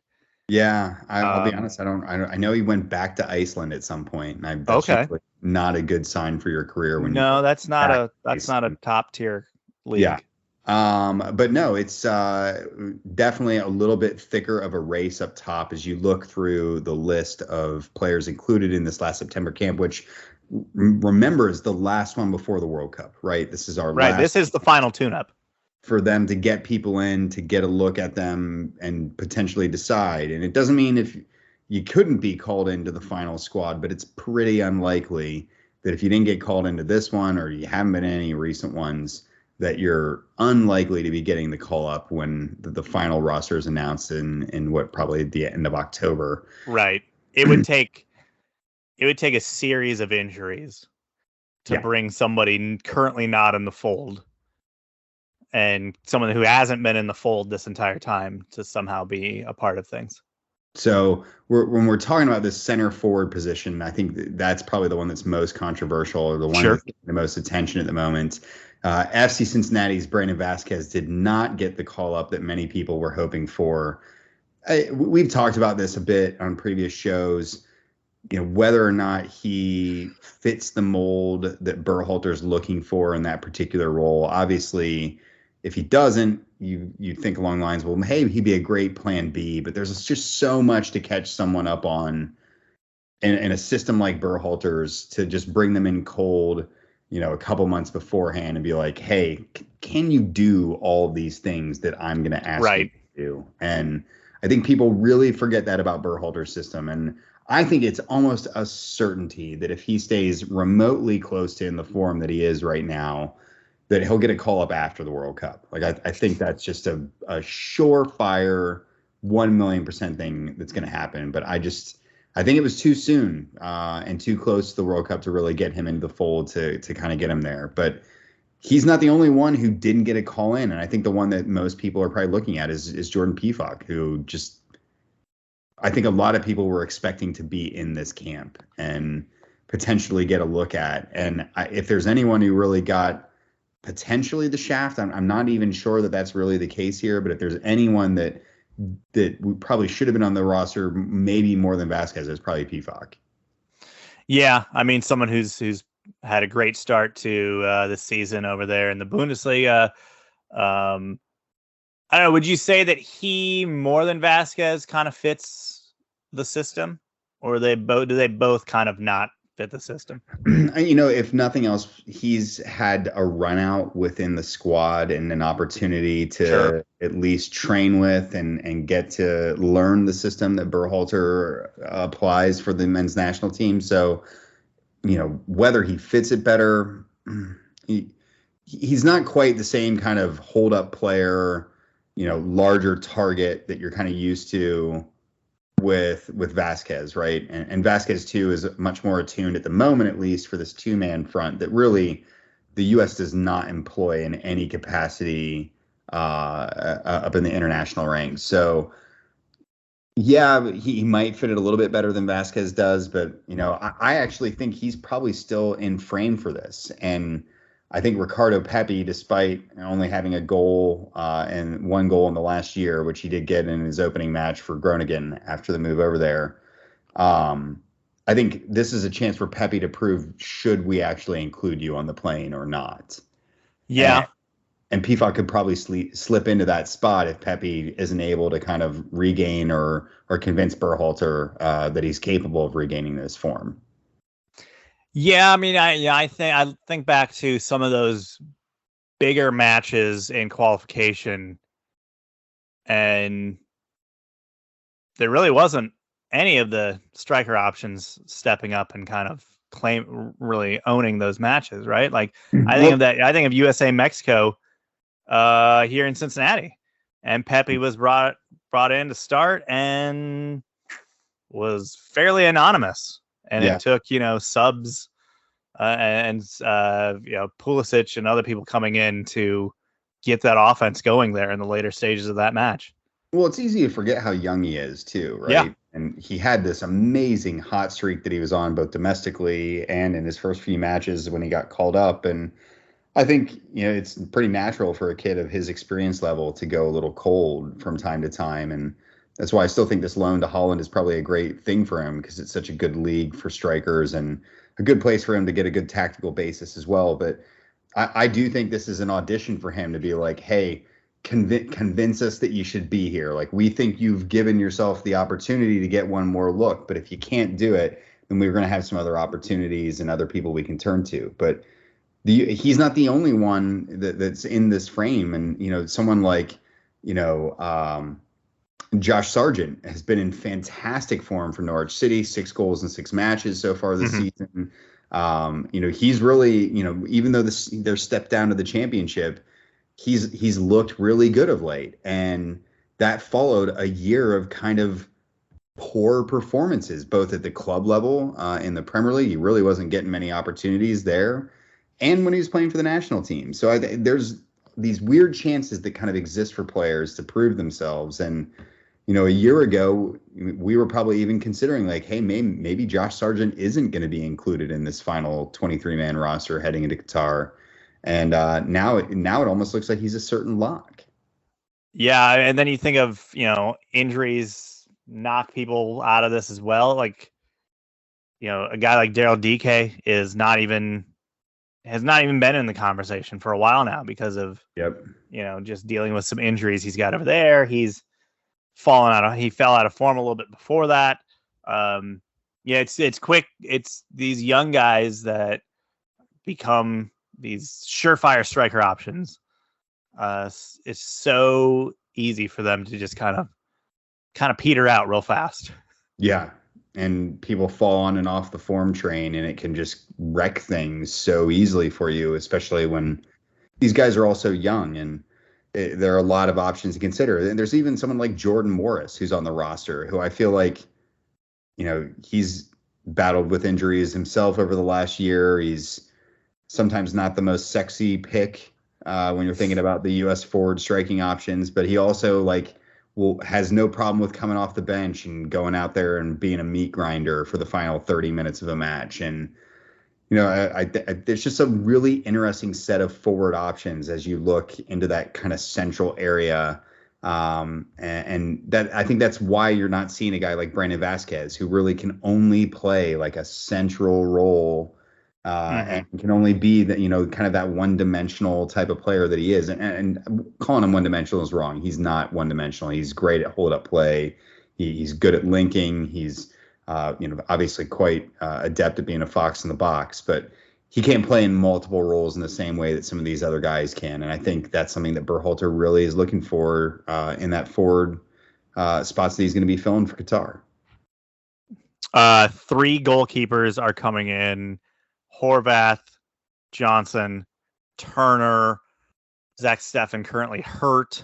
S2: Yeah, I'll be honest. I know he went back to Iceland at some point, and that's usually not a good sign for your career.
S1: That's not a top tier league.
S2: Yeah, but no, it's definitely a little bit thicker of a race up top as you look through the list of players included in this last September camp, which remember is the last one before the World Cup, right? This is our last.
S1: This is the final tune-up
S2: for them to get people in, to get a look at them and potentially decide. And it doesn't mean if you couldn't be called into the final squad, but it's pretty unlikely that if you didn't get called into this one or you haven't been in any recent ones, that you're unlikely to be getting the call up when the final roster is announced in what, probably the end of October.
S1: Right. It would take a series of injuries to bring somebody currently not in the fold and someone who hasn't been in the fold this entire time to somehow be a part of things.
S2: So when we're talking about this center forward position, I think that's probably the one that's most controversial, or the one that's getting the most attention at the moment. FC Cincinnati's Brandon Vasquez did not get the call up that many people were hoping for. We've talked about this a bit on previous shows, whether or not he fits the mold that Berhalter's looking for in that particular role. Obviously, if he doesn't, you think along the lines, well, hey, he'd be a great plan B, but there's just so much to catch someone up on in a system like Berhalter's, to just bring them in cold, a couple months beforehand and be like, hey, can you do all these things that I'm going to ask you to do? And I think people really forget that about Berhalter's system. And I think it's almost a certainty that if he stays remotely close to in the form that he is right now, that he'll get a call up after the World Cup. Like, I think that's just a surefire 1,000,000% thing that's going to happen. But I think it was too soon and too close to the World Cup to really get him into the fold to kind of get him there. But he's not the only one who didn't get a call in. And I think the one that most people are probably looking at is Jordan Pefok, who just, I think a lot of people were expecting to be in this camp and potentially get a look at. And if there's anyone who really got potentially the shaft, I'm not even sure that that's really the case here. But if there's anyone that probably should have been on the roster, maybe more than Vasquez, is probably Pefok.
S1: Yeah, I mean, someone who's had a great start to the season over there in the Bundesliga. I don't know. Would you say that he more than Vasquez kind of fits the system, or do they both kind of not fit the system?
S2: If nothing else, he's had a run out within the squad and an opportunity to at least train with and get to learn the system that Berhalter applies for the men's national team. So, whether he fits it better, he's not quite the same kind of hold up player, larger target that you're kind of used to with Vasquez, right? And Vasquez too is much more attuned at the moment, at least, for this two-man front that really the U.S. does not employ in any capacity up in the international ranks. So yeah, he might fit it a little bit better than Vasquez does, but I actually think he's probably still in frame for this. And I think Ricardo Pepi, despite only having a goal and one goal in the last year, which he did get in his opening match for Groningen after the move over there, I think this is a chance for Pepi to prove, should we actually include you on the plane or not?
S1: Yeah.
S2: And Pefok could probably slip into that spot if Pepi isn't able to kind of regain or convince Berhalter that he's capable of regaining this form.
S1: Yeah, I mean, I think back to some of those bigger matches in qualification, and there really wasn't any of the striker options stepping up and kind of really owning those matches, right? Like I think of USA Mexico here in Cincinnati, and Pepi was brought in to start and was fairly anonymous. And it took, subs and Pulisic and other people coming in to get that offense going there in the later stages of that match.
S2: Well, it's easy to forget how young he is too, right?
S1: Yeah.
S2: And he had this amazing hot streak that he was on both domestically and in his first few matches when he got called up. And I think, it's pretty natural for a kid of his experience level to go a little cold from time to time. And that's why I still think this loan to Holland is probably a great thing for him, because it's such a good league for strikers and a good place for him to get a good tactical basis as well. But I do think this is an audition for him to be like, hey, convince us that you should be here. Like, we think you've given yourself the opportunity to get one more look, but if you can't do it, then we're going to have some other opportunities and other people we can turn to. But he's not the only one that's in this frame. And, someone like, Josh Sargent has been in fantastic form for Norwich City, 6 goals in 6 matches so far this season. He's really, even though they're stepped down to the championship, he's looked really good of late. And that followed a year of kind of poor performances, both at the club level in the Premier League. He really wasn't getting many opportunities there, and when he was playing for the national team. So there's these weird chances that kind of exist for players to prove themselves. And a year ago, we were probably even considering like, hey, maybe Josh Sargent isn't going to be included in this final 23-man roster heading into Qatar. And now it almost looks like he's a certain lock.
S1: Yeah, and then you think of, injuries knock people out of this as well. Like, a guy like Daryl DK has not even been in the conversation for a while now because of just dealing with some injuries he's got over there. He fell out of form a little bit before that. It's quick. It's these young guys that become these surefire striker options. It's so easy for them to just kind of peter out real fast. Yeah.
S2: And people fall on and off the form train, and it can just wreck things so easily for you, especially when these guys are all so young. And there are a lot of options to consider. And there's even someone like Jordan Morris, who's on the roster, who I feel like, he's battled with injuries himself over the last year. He's sometimes not the most sexy pick when you're thinking about the U.S. forward striking options, but he also has no problem with coming off the bench and going out there and being a meat grinder for the final 30 minutes of a match. And there's just a really interesting set of forward options as you look into that kind of central area. And that I think that's why you're not seeing a guy like Brandon Vasquez, who really can only play like a central role and can only be that, kind of that one-dimensional type of player that he is. And calling him one-dimensional is wrong. He's not one-dimensional. He's great at hold-up play. He's good at linking. He's obviously quite adept at being a fox in the box, but he can't play in multiple roles in the same way that some of these other guys can. And I think that's something that Berhalter really is looking for in that forward spots that he's going to be filling for Qatar.
S1: 3 goalkeepers are coming in: Horvath, Johnson, Turner, Zach Steffen currently hurt.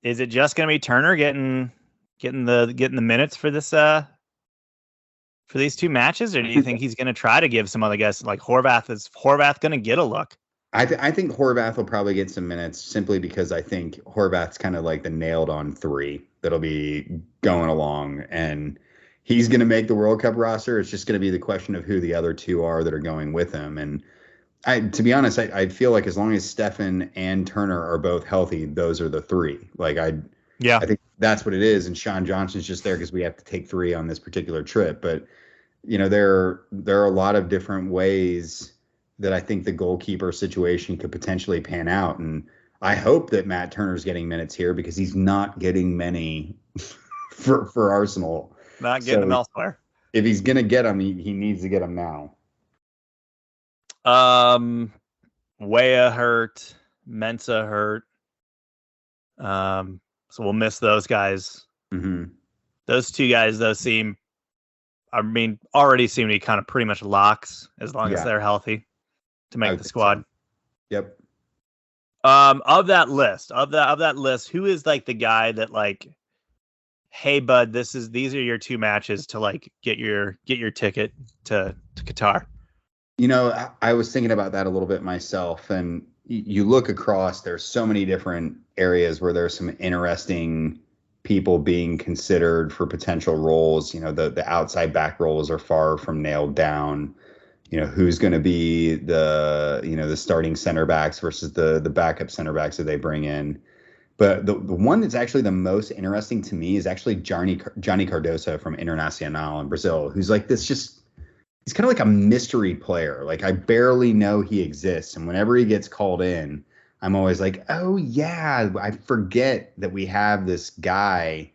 S1: Is it just going to be Turner getting the minutes for this for these 2 matches, or do you think he's going to try to give some other guys like Horvath? Is Horvath going to get a look?
S2: I think Horvath will probably get some minutes simply because I think Horvath's kind of like the nailed on 3 that'll be going along, and he's going to make the World Cup roster. It's just going to be the question of who the other 2 are that are going with him. And to be honest, I feel like as long as Steffen and Turner are both healthy, those are the 3. I think that's what it is. And Sean Johnson's just there because we have to take 3 on this particular trip. But, there are a lot of different ways that I think the goalkeeper situation could potentially pan out. And I hope that Matt Turner's getting minutes here because he's not getting many for Arsenal.
S1: Not getting them elsewhere.
S2: If he's going to get them, he needs to get them now.
S1: Weah hurt. Mensah hurt. So we'll miss those guys.
S2: Mm-hmm.
S1: Those 2 guys, though, already seem to be kind of pretty much locks as long as they're healthy to make the squad.
S2: So. Yep.
S1: Of that list, who is like the guy that like, hey bud, these are your 2 matches to like get your ticket to Qatar?
S2: I was thinking about that a little bit myself, and you look across, there's so many different areas where there's some interesting people being considered for potential roles. The outside back roles are far from nailed down. Who's going to be the starting center backs versus the backup center backs that they bring in. But the one that's actually the most interesting to me is actually Johnny Cardoso from Internacional in Brazil, who's like this he's kind of like a mystery player. Like I barely know he exists. And whenever he gets called in, I'm always like, oh yeah, I forget that we have this guy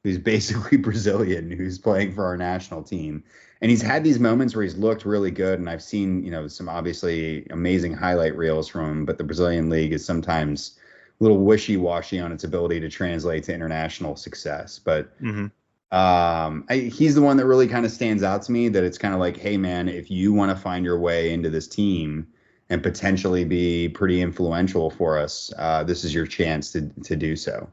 S2: who's basically Brazilian who's playing for our national team. And he's had these moments where he's looked really good. And I've seen, some obviously amazing highlight reels from him, but the Brazilian league is sometimes a little wishy-washy on its ability to translate to international success. But he's the one that really kind of stands out to me, that it's kind of like, hey man, if you want to find your way into this team and potentially be pretty influential for us, this is your chance to do so.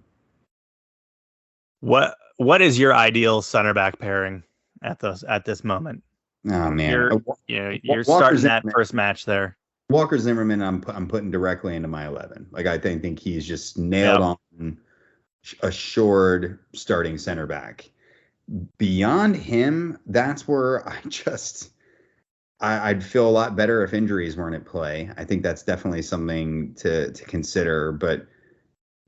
S1: What is your ideal center back pairing at this moment?
S2: Oh man,
S1: you're starting that first match there.
S2: Walker Zimmerman, I'm putting directly into my 11. Like I think he's just nailed on, assured starting center back. Beyond him, that's where I'd feel a lot better if injuries weren't at play. I think that's definitely something to consider. But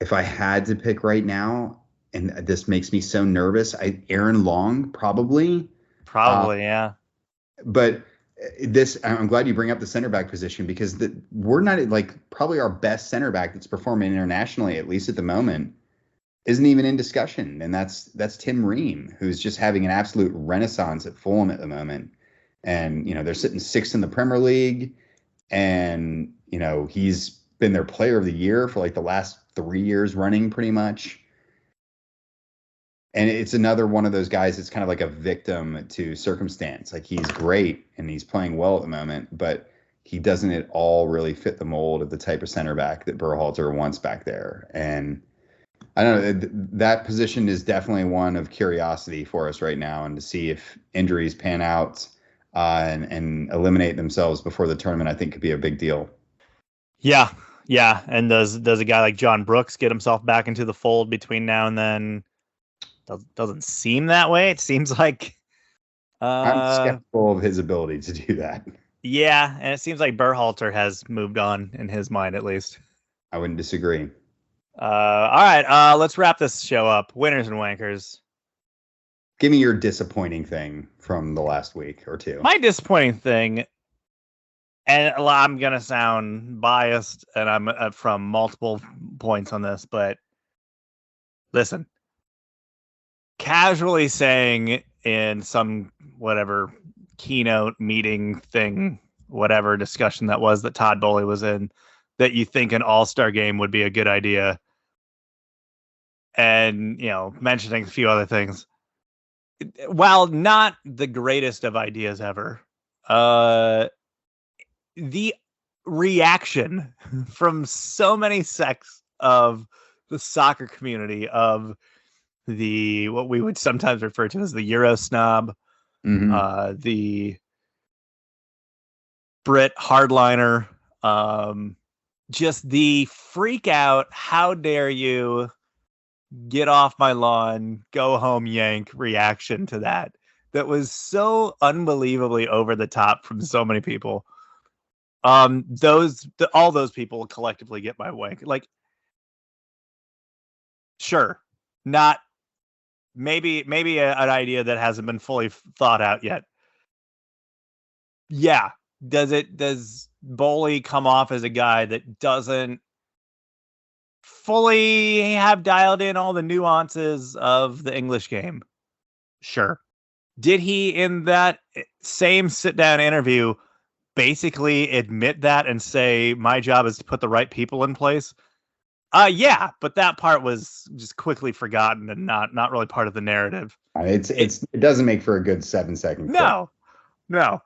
S2: if I had to pick right now, and this makes me so nervous, Aaron Long probably.
S1: Yeah.
S2: But I'm glad you bring up the center back position, because we're not probably our best center back that's performing internationally, at least at the moment, isn't even in discussion. And that's Tim Ream, who's just having an absolute renaissance at Fulham at the moment. And, they're sitting 6th in the Premier League, and, he's been their player of the year for the last 3 years running pretty much. And it's another one of those guys that's kind of like a victim to circumstance. Like he's great and he's playing well at the moment, but he doesn't at all really fit the mold of the type of center back that Berhalter wants back there. And I don't know, that position is definitely one of curiosity for us right now, and to see if injuries pan out. and eliminate themselves before the tournament, I think could be a big deal.
S1: Yeah. Yeah. And does a guy like John Brooks get himself back into the fold between now and then? Doesn't seem that way. It seems like
S2: I'm skeptical of his ability to do that.
S1: Yeah, and it seems like Berhalter has moved on in his mind, at least.
S2: I wouldn't disagree.
S1: All right, let's wrap this show up. Winners and wankers.
S2: Give me your disappointing thing from the last week or two.
S1: My disappointing thing, and I'm going to sound biased, and I'm from multiple points on this, but listen. Casually saying in some whatever keynote meeting thing, whatever discussion that was that Todd Bowley was in, that you think an all-star game would be a good idea. And, mentioning a few other things. While not the greatest of ideas ever, the reaction from so many sects of the soccer community, of what we would sometimes refer to as the Euro snob, the Brit hardliner, just the freak out, how dare you, get off my lawn, go home, Yank reaction to that was so unbelievably over the top from so many people. All those people collectively get my wank. Like, sure, not maybe an idea that hasn't been fully thought out yet. Yeah. Does Bowley come off as a guy that doesn't fully have dialed in all the nuances of the English game? Sure. Did he, in that same sit-down interview, basically admit that and say, my job is to put the right people in place? Yeah, but that part was just quickly forgotten and not really part of the narrative.
S2: It doesn't make for a good 7-second clip.
S1: No.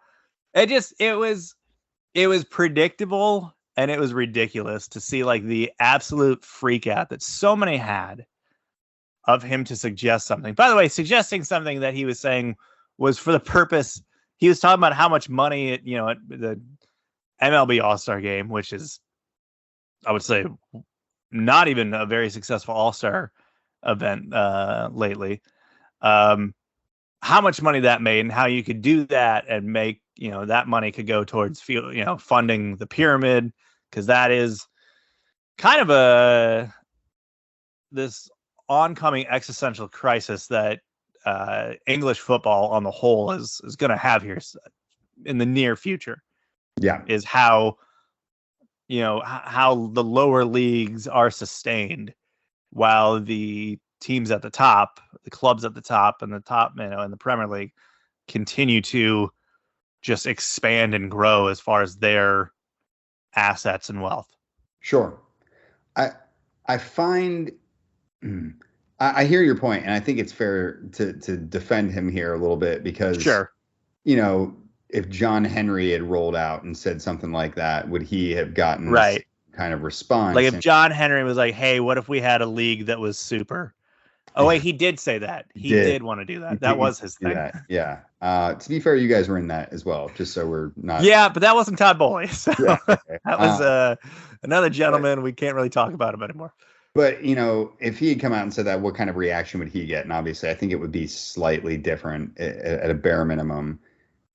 S1: It was predictable, and it was ridiculous to see like the absolute freak out that so many had of him to suggest something. By the way, suggesting something that he was saying was for the purpose. He was talking about how much money at the MLB All-Star game, which is, I would say, not even a very successful All-Star event lately. How much money that made, and how you could do that and make, that money could go towards funding the pyramid, because that is kind of this oncoming existential crisis that English football on the whole is going to have here in the near future.
S2: Yeah,
S1: is how the lower leagues are sustained, while the teams at the top, the clubs at the top, and the top, in the Premier League, continue to just expand and grow as far as their assets and wealth.
S2: Sure. I find I hear your point, and I think it's fair to defend him here a little bit, because
S1: sure,
S2: if John Henry had rolled out and said something like that, would he have gotten
S1: right
S2: kind of response?
S1: Like if John Henry was like, hey, what if we had a league that was super? Oh, wait, he did say that. He did want to do that. That was his thing.
S2: Yeah. To be fair, you guys were in that as well, just so we're not.
S1: Yeah, but that wasn't Todd Bowley. So
S2: yeah, okay.
S1: That was another gentleman. We can't really talk about him anymore.
S2: But, if he had come out and said that, what kind of reaction would he get? And obviously, I think it would be slightly different at a bare minimum.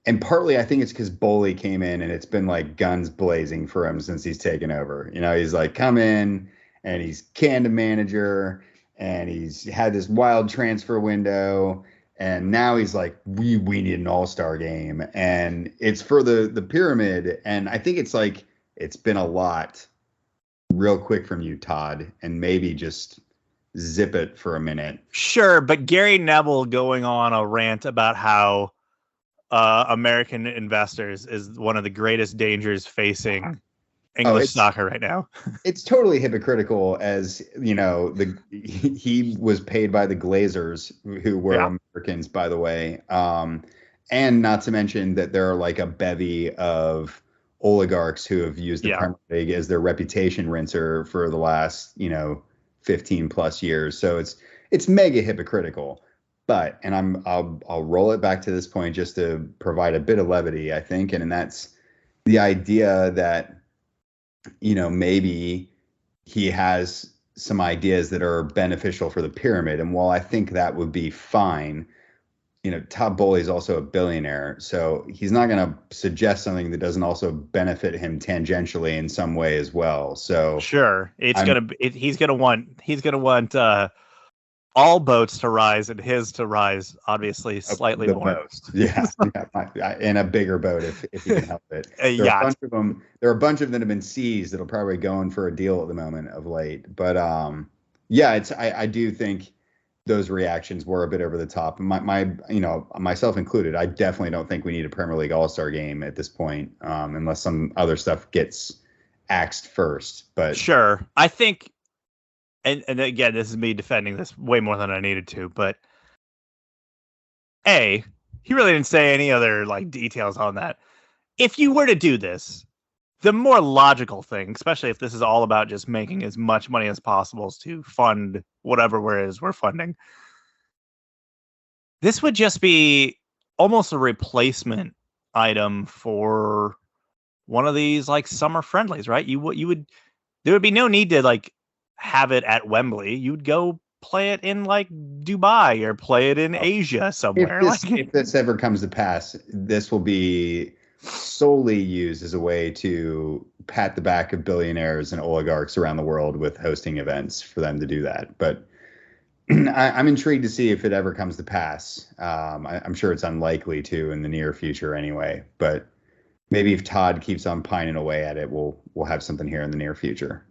S2: And partly, I think it's because Bowley came in and it's been like guns blazing for him since he's taken over. He's like come in and he's canned a manager, and he's had this wild transfer window. And now he's like, we need an all-star game. And it's for the pyramid. And I think it's been a lot real quick from you, Todd, and maybe just zip it for a minute.
S1: Sure. But Gary Neville going on a rant about how American investors is one of the greatest dangers facing English soccer right now.
S2: It's totally hypocritical, as he was paid by the Glazers, who were Americans, by the way, and not to mention that there are like a bevy of oligarchs who have used the Premier League as their reputation rinser for the last 15 plus years. So it's mega hypocritical. But, and I'll roll it back to this point just to provide a bit of levity, I think, and that's the idea that, maybe he has some ideas that are beneficial for the pyramid. And while I think that would be fine, Todd Bowley is also a billionaire, so he's not going to suggest something that doesn't also benefit him tangentially in some way as well. So
S1: sure, he's gonna want all boats to rise and his to rise, obviously slightly
S2: the
S1: more.
S2: Most. Yeah, in a bigger boat if you can help it. There are a bunch of them. There are a bunch of them that have been seized that'll probably go in for a deal at the moment of late. But I do think those reactions were a bit over the top. Myself included, I definitely don't think we need a Premier League All-Star game at this point, unless some other stuff gets axed first. But
S1: sure, I think. And again, this is me defending this way more than I needed to, but he really didn't say any other details on that. If you were to do this, the more logical thing, especially if this is all about just making as much money as possible to fund whatever we're funding, this would just be almost a replacement item for one of these summer friendlies, right? There would be no need to have it at Wembley. You'd go play it in Dubai or play it in Asia somewhere.
S2: If this ever comes to pass, this will be solely used as a way to pat the back of billionaires and oligarchs around the world with hosting events for them to do that. But I'm intrigued to see if it ever comes to pass. I'm sure it's unlikely to in the near future anyway, but maybe if Todd keeps on pining away at it, we'll have something here in the near future.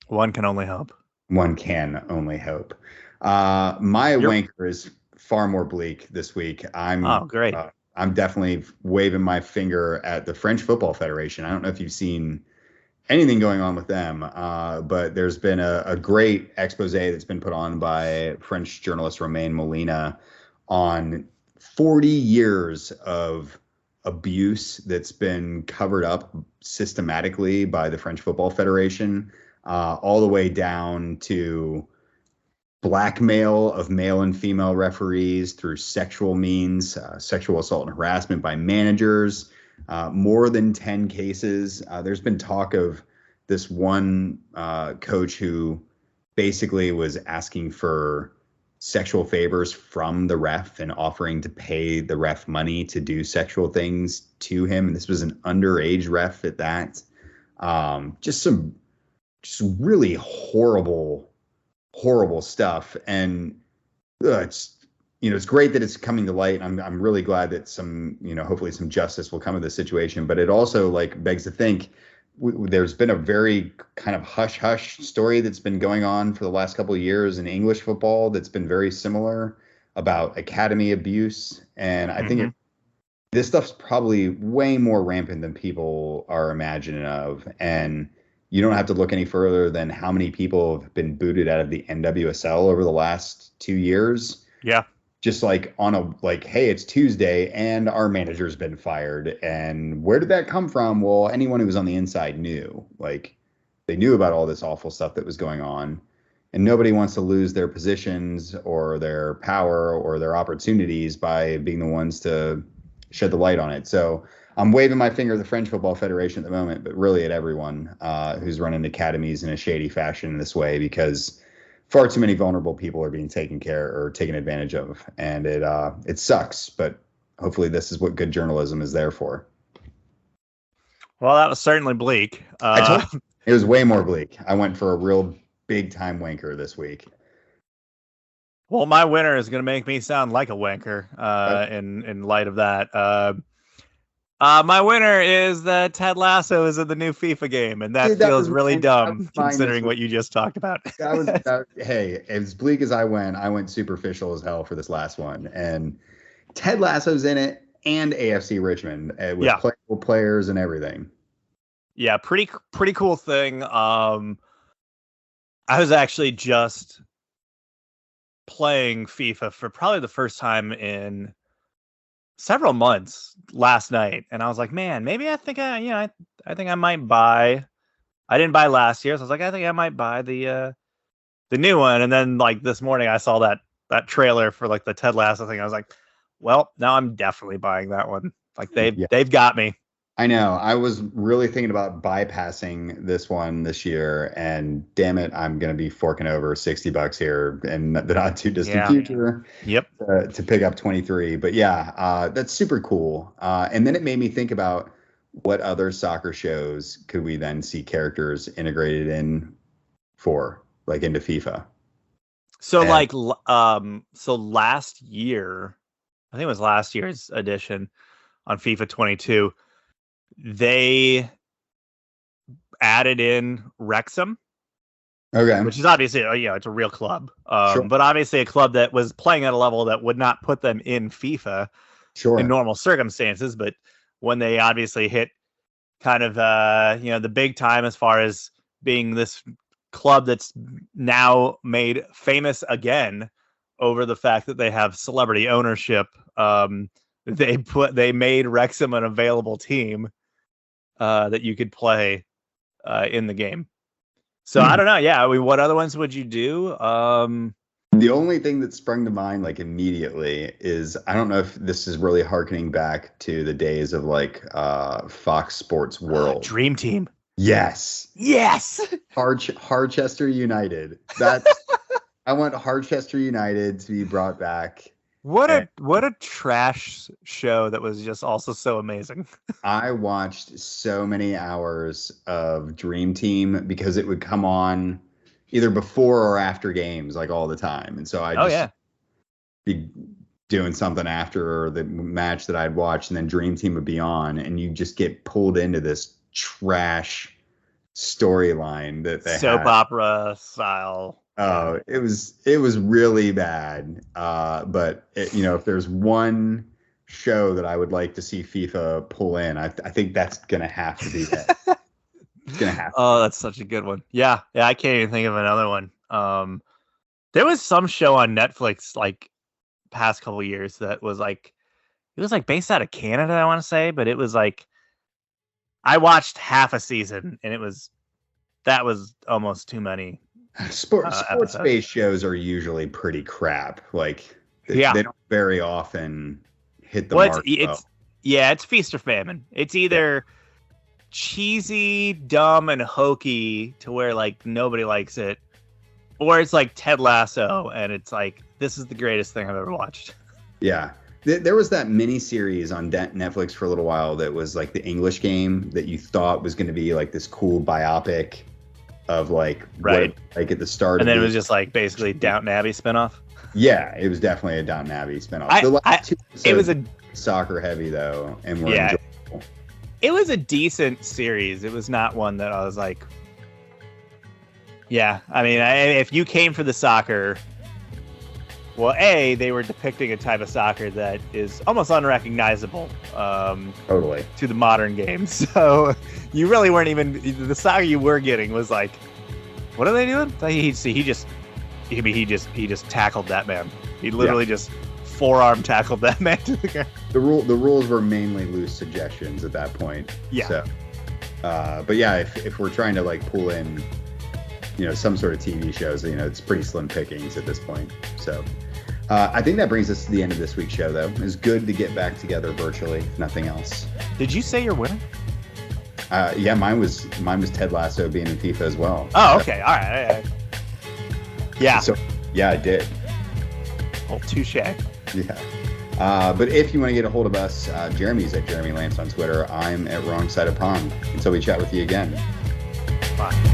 S1: One can only hope.
S2: One can only hope. My wanker is far more bleak this week.
S1: Great.
S2: I'm definitely waving my finger at the French Football Federation. I don't know if you've seen anything going on with them, but there's been a great expose that's been put on by French journalist Romain Molina on 40 years of abuse that's been covered up systematically by the French Football Federation. All the way down to blackmail of male and female referees through sexual means, sexual assault and harassment by managers, more than 10 cases. There's been talk of this one coach who basically was asking for sexual favors from the ref and offering to pay the ref money to do sexual things to him. And this was an underage ref at that. Just really horrible stuff. And it's great that it's coming to light. I'm really glad that hopefully some justice will come of this situation. But it also begs to think there's been a very kind of hush story that's been going on for the last couple of years in English football that's been very similar about academy abuse. And I think this stuff's probably way more rampant than people are imagining of. And you don't have to look any further than how many people have been booted out of the NWSL over the last 2 years.
S1: Yeah.
S2: Just hey, it's Tuesday and our manager's been fired. And where did that come from? Well, anyone who was on the inside knew. They knew about all this awful stuff that was going on. And nobody wants to lose their positions or their power or their opportunities by being the ones to shed the light on it. So I'm waving my finger at the French Football Federation at the moment, but really at everyone who's running academies in a shady fashion in this way, because far too many vulnerable people are being taken advantage of. And it sucks, but hopefully this is what good journalism is there for.
S1: Well, that was certainly bleak.
S2: I told you, it was way more bleak. I went for a real big time wanker this week.
S1: Well, my winner is going to make me sound like a wanker in light of that. My winner is that Ted Lasso is in the new FIFA game, and that feels really dumb considering what you just talked about.
S2: Hey, as bleak as I went superficial as hell for this last one. And Ted Lasso's in it and AFC Richmond with playable players and everything.
S1: Yeah, pretty cool thing. I was actually just playing FIFA for probably the first time in several months last night, and I was like, man, maybe I think I think I might buy. I didn't buy last year, so I was like, I think I might buy the new one. And then this morning I saw that that trailer for like the Ted Lasso thing, I was like, well, now I'm definitely buying that one. Like they've got me.
S2: I know. I was really thinking about bypassing this one this year, and damn it, I'm going to be forking over $60 here in the not too distant future.
S1: Yep.
S2: To pick up 23. But yeah, that's super cool. And then it made me think about what other soccer shows could we then see characters integrated in for, like into FIFA.
S1: So so last year, I think it was last year's edition on FIFA 22. They added in Wrexham,
S2: okay,
S1: which is obviously it's a real club,
S2: sure.
S1: but obviously a club that was playing at a level that would not put them in FIFA in normal circumstances. But when they obviously hit kind of the big time as far as being this club that's now made famous again over the fact that they have celebrity ownership, they made Wrexham an available team that you could play in the game. So I don't know. Yeah, I mean, what other ones would you do?
S2: The only thing that sprung to mind like immediately is, I don't know if this is really harkening back to the days of like Fox Sports World.
S1: Dream Team.
S2: Yes. Harchester United. I want Harchester United to be brought back.
S1: What a trash show that was just also so amazing.
S2: I watched so many hours of Dream Team because it would come on either before or after games, like all the time. And so I'd be doing something after the match that I'd watched, and then Dream Team would be on, and you just get pulled into this trash storyline that they
S1: soap
S2: had.
S1: Opera style.
S2: Oh, it was really bad. But if there's one show that I would like to see FIFA pull in, I think that's gonna have to be that. It's gonna have to.
S1: Oh, that's such a good one. Yeah, I can't even think of another one. There was some show on Netflix like past couple years that was like, it was like based out of Canada, I want to say, but it was like, I watched half a season and that was almost too many.
S2: Sports-based shows are usually pretty crap. Like they don't very often hit the mark.
S1: It's feast or famine. It's either cheesy, dumb, and hokey to where like nobody likes it, or it's like Ted Lasso and it's like, this is the greatest thing I've ever watched.
S2: Yeah. There was that mini series on Netflix for a little while that was like the English Game that you thought was going to be like this cool biopic of like like at the start,
S1: and then it was just like basically Downton Abbey spinoff.
S2: Yeah, it was definitely a Downton Abbey spinoff. It was a soccer heavy though, and were enjoyable.
S1: It was a decent series. It was not one that I was like, yeah. I mean, if you came for the soccer, well, they were depicting a type of soccer that is almost unrecognizable
S2: totally
S1: to the modern game. So you really weren't even, the soccer you were getting was like, what are they doing? He just tackled that man. He literally just forearm tackled that man to the ground.
S2: The rules were mainly loose suggestions at that point.
S1: Yeah.
S2: So, but yeah, if we're trying to like pull in, some sort of TV shows, it's pretty slim pickings at this point. So. I think that brings us to the end of this week's show, though. It's good to get back together virtually, if nothing else.
S1: Did you say you're winning?
S2: Yeah, mine was Ted Lasso being in FIFA as well.
S1: Oh, okay. All right. Yeah.
S2: So, yeah, I did.
S1: Oh, touche.
S2: Yeah. But if you want to get a hold of us, Jeremy's at Jeremy Lance on Twitter. I'm at Wrong Side of Pond. Until we chat with you again.
S1: Bye.